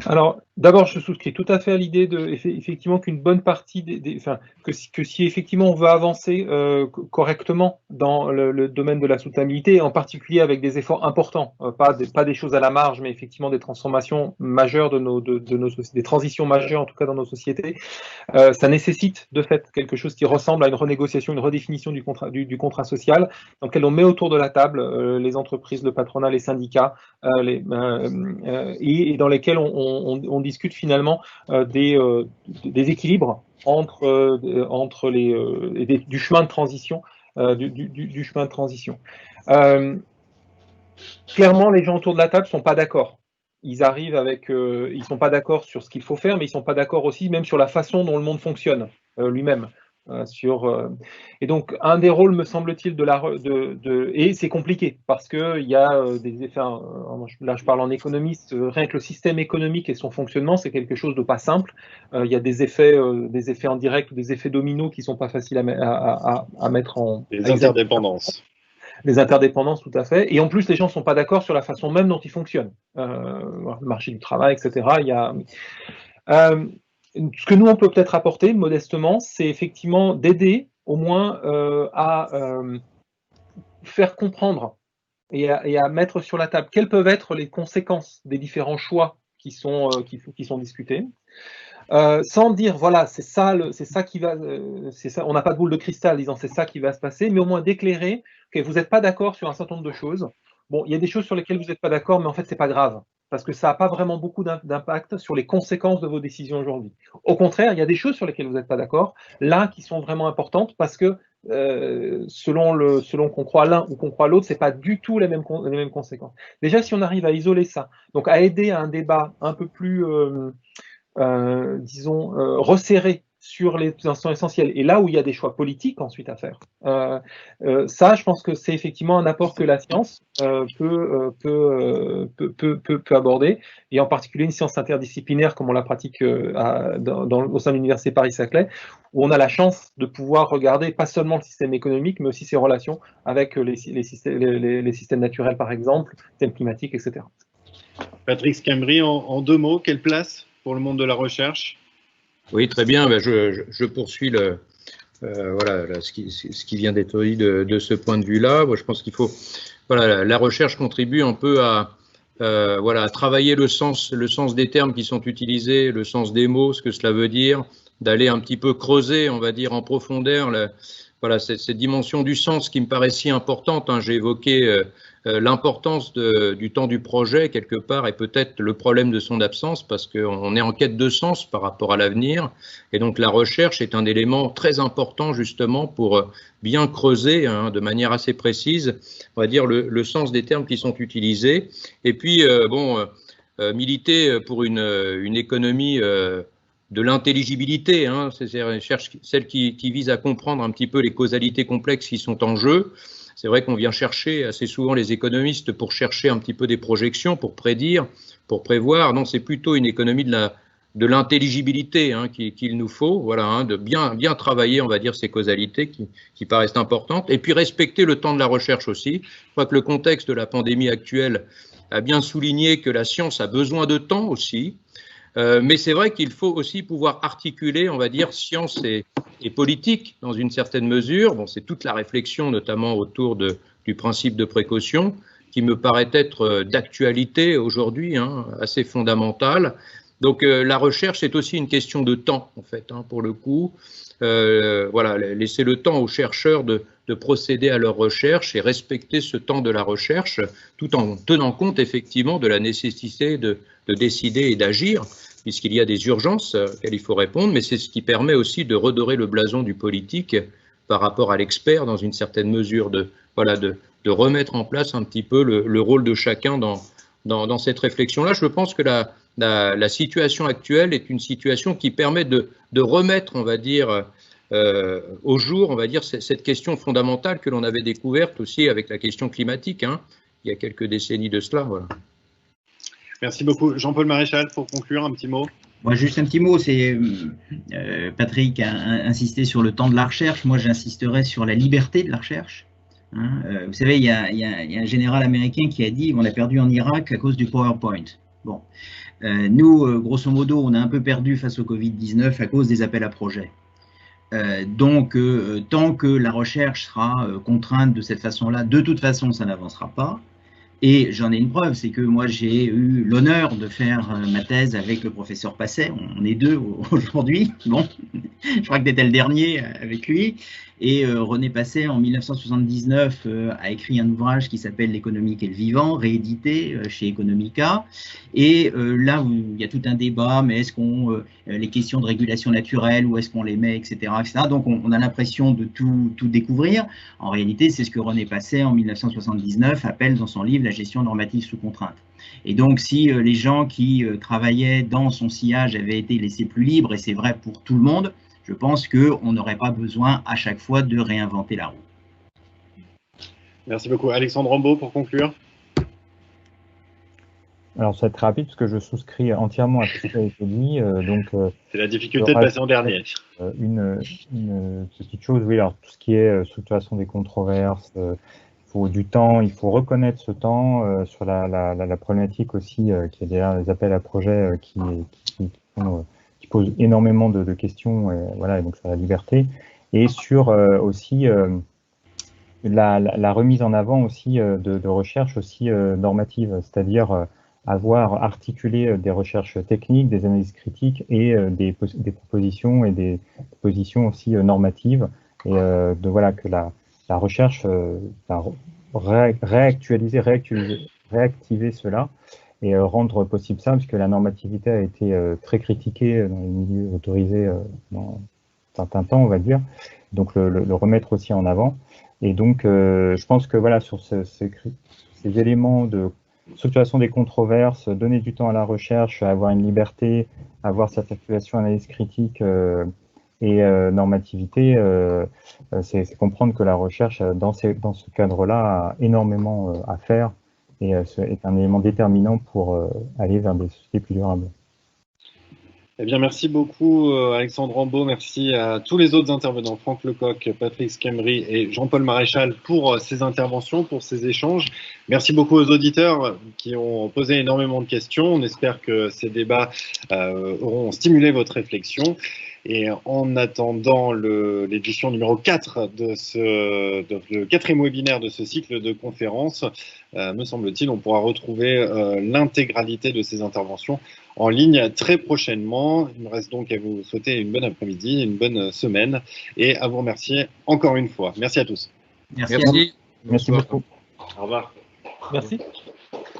Alors, d'abord, je souscris tout à fait à l'idée de effectivement qu'une bonne partie que si effectivement on veut avancer correctement dans le domaine de la soutenabilité, en particulier avec des efforts importants, pas des choses à la marge, mais effectivement des transformations majeures de nos sociétés, des transitions majeures en tout cas dans nos sociétés, ça nécessite de fait quelque chose qui ressemble à une renégociation, une redéfinition du contrat social, dans lequel on met autour de la table les entreprises, le patronat, les syndicats, et dans lesquels on discute finalement des équilibres entre du chemin de transition. Du chemin de transition. Clairement, les gens autour de la table ne sont pas d'accord. Ils arrivent ils sont pas d'accord sur ce qu'il faut faire, mais ils sont pas d'accord aussi même sur la façon dont le monde fonctionne lui-même. Et donc, un des rôles, me semble-t-il, et c'est compliqué, parce qu'il y a des effets, là je parle en économiste, rien que le système économique et son fonctionnement, c'est quelque chose de pas simple. Il y a des effets en direct ou des effets dominos qui sont pas faciles à mettre en... Les interdépendances. Les interdépendances, tout à fait. Et en plus, les gens ne sont pas d'accord sur la façon même dont ils fonctionnent. Le marché du travail, etc. Ce que nous, on peut peut-être apporter, modestement, c'est effectivement d'aider au moins à faire comprendre et à mettre sur la table quelles peuvent être les conséquences des différents choix qui sont discutés. sans dire voilà, c'est ça qui va, c'est ça, on n'a pas de boule de cristal disant c'est ça qui va se passer, mais au moins d'éclairer que vous n'êtes pas d'accord sur un certain nombre de choses. Bon, il y a des choses sur lesquelles vous n'êtes pas d'accord, mais en fait c'est pas grave, parce que ça n'a pas vraiment beaucoup d'impact sur les conséquences de vos décisions aujourd'hui. Au contraire, il y a des choses sur lesquelles vous n'êtes pas d'accord, là qui sont vraiment importantes, parce que selon qu'on croit l'un ou qu'on croit l'autre, c'est pas du tout les mêmes conséquences. Déjà, si on arrive à isoler ça, donc à aider à un débat un peu plus disons, resserré sur les instants essentiels, et là où il y a des choix politiques ensuite à faire. Ça, je pense que c'est effectivement un apport que la science peut aborder, et en particulier une science interdisciplinaire comme on la pratique au sein de l'Université Paris-Saclay, où on a la chance de pouvoir regarder pas seulement le système économique, mais aussi ses relations avec les systèmes naturels, par exemple, systèmes climatiques, etc. Patrick Scambry, en 2 mots, quelle place pour le monde de la recherche? Oui, très bien. Ben, je poursuis voilà, ce qui vient d'être dit de ce point de vue-là. Moi, je pense qu'il faut, voilà, la recherche contribue un peu à voilà, à travailler le sens des termes qui sont utilisés, le sens des mots, ce que cela veut dire, d'aller un petit peu creuser, on va dire, en profondeur, voilà, cette dimension du sens qui me paraît si importante. Hein. J'ai évoqué l'importance du temps du projet, quelque part, et peut-être le problème de son absence, parce qu'on est en quête de sens par rapport à l'avenir. Et donc, la recherche est un élément très important, justement, pour bien creuser, hein, de manière assez précise, on va dire, le sens des termes qui sont utilisés. Et puis, militer pour une économie de l'intelligibilité, hein, celle qui vise à comprendre un petit peu les causalités complexes qui sont en jeu. C'est vrai qu'on vient chercher assez souvent les économistes pour chercher un petit peu des projections, pour prédire, pour prévoir. Non, c'est plutôt une économie de l'intelligibilité, hein, qu'il nous faut, voilà, hein, de bien travailler, on va dire, ces causalités qui paraissent importantes, et puis respecter le temps de la recherche aussi. Je crois que le contexte de la pandémie actuelle a bien souligné que la science a besoin de temps aussi. Mais c'est vrai qu'il faut aussi pouvoir articuler, on va dire, science et politique dans une certaine mesure. Bon, c'est toute la réflexion, notamment autour du principe de précaution, qui me paraît être d'actualité aujourd'hui, hein, assez fondamentale. Donc la recherche, c'est aussi une question de temps, en fait, hein, pour le coup. Voilà, laisser le temps aux chercheurs de procéder à leur recherche et respecter ce temps de la recherche, tout en tenant compte effectivement de la nécessité de décider et d'agir, puisqu'il y a des urgences auxquelles il faut répondre, mais c'est ce qui permet aussi de redorer le blason du politique par rapport à l'expert dans une certaine mesure, de remettre en place un petit peu le rôle de chacun dans cette réflexion-là. Je pense que la situation actuelle est une situation qui permet de remettre, on va dire, au jour, on va dire, cette question fondamentale que l'on avait découverte aussi avec la question climatique, hein, il y a quelques décennies de cela. Voilà. Merci beaucoup. Jean-Paul Maréchal, pour conclure, un petit mot. Moi, juste un petit mot, c'est Patrick a insisté sur le temps de la recherche. Moi, j'insisterai sur la liberté de la recherche. Hein, vous savez, il y a un général américain qui a dit on a perdu en Irak à cause du PowerPoint. Bon, nous, grosso modo, on a un peu perdu face au Covid-19 à cause des appels à projets. Donc, tant que la recherche sera contrainte de cette façon-là, de toute façon, ça n'avancera pas. Et j'en ai une preuve, c'est que moi j'ai eu l'honneur de faire ma thèse avec le professeur Passet, on est 2 aujourd'hui, bon, je crois que tu étais le dernier avec lui, et René Passet en 1979 a écrit un ouvrage qui s'appelle L'économique et le vivant, réédité chez Economica, et là où il y a tout un débat, mais est-ce qu'on, les questions de régulation naturelle, où est-ce qu'on les met, etc., etc. Donc on a l'impression de tout découvrir. En réalité, c'est ce que René Passet en 1979 appelle dans son livre La gestion normative sous contrainte. Et donc si les gens qui travaillaient dans son sillage avaient été laissés plus libres, et c'est vrai pour tout le monde, je pense qu'on n'aurait pas besoin à chaque fois de réinventer la roue. Merci beaucoup. Alexandre Rambaud, pour conclure. Alors, ça va être très rapide parce que je souscris entièrement à tout ce qui a été dit. C'est la difficulté de passer en dernier. Une petite chose, oui, alors tout ce qui est structuration des controverses, il faut du temps, il faut reconnaître ce temps sur la problématique aussi qui est derrière les appels à projets qui pose énormément de questions, et voilà, donc sur la liberté, et sur aussi la remise en avant aussi de recherche aussi normative, c'est-à-dire avoir articulé des recherches techniques, des analyses critiques et des propositions et des positions aussi normatives, et voilà, que la recherche réactiver cela et rendre possible ça, puisque la normativité a été très critiquée dans les milieux autorisés dans un certain temps, on va dire, donc le remettre aussi en avant. Et donc, je pense que voilà, sur ces éléments de structuration des controverses, donner du temps à la recherche, avoir une liberté, avoir cette activation analyse critique et normativité, c'est comprendre que la recherche, dans ce cadre-là, a énormément à faire et est un élément déterminant pour aller vers des sociétés plus durables. Eh bien, merci beaucoup Alexandre Rambaud, merci à tous les autres intervenants, Franck Lecoq, Patrick Schembri et Jean-Paul Maréchal pour ces interventions, pour ces échanges. Merci beaucoup aux auditeurs qui ont posé énormément de questions. On espère que ces débats auront stimulé votre réflexion. Et en attendant l'édition numéro 4 le 4e webinaire de ce cycle de conférences, me semble-t-il, on pourra retrouver l'intégralité de ces interventions en ligne très prochainement. Il me reste donc à vous souhaiter une bonne après-midi, une bonne semaine et à vous remercier encore une fois. Merci à tous. Merci. Merci beaucoup. Au revoir. Merci.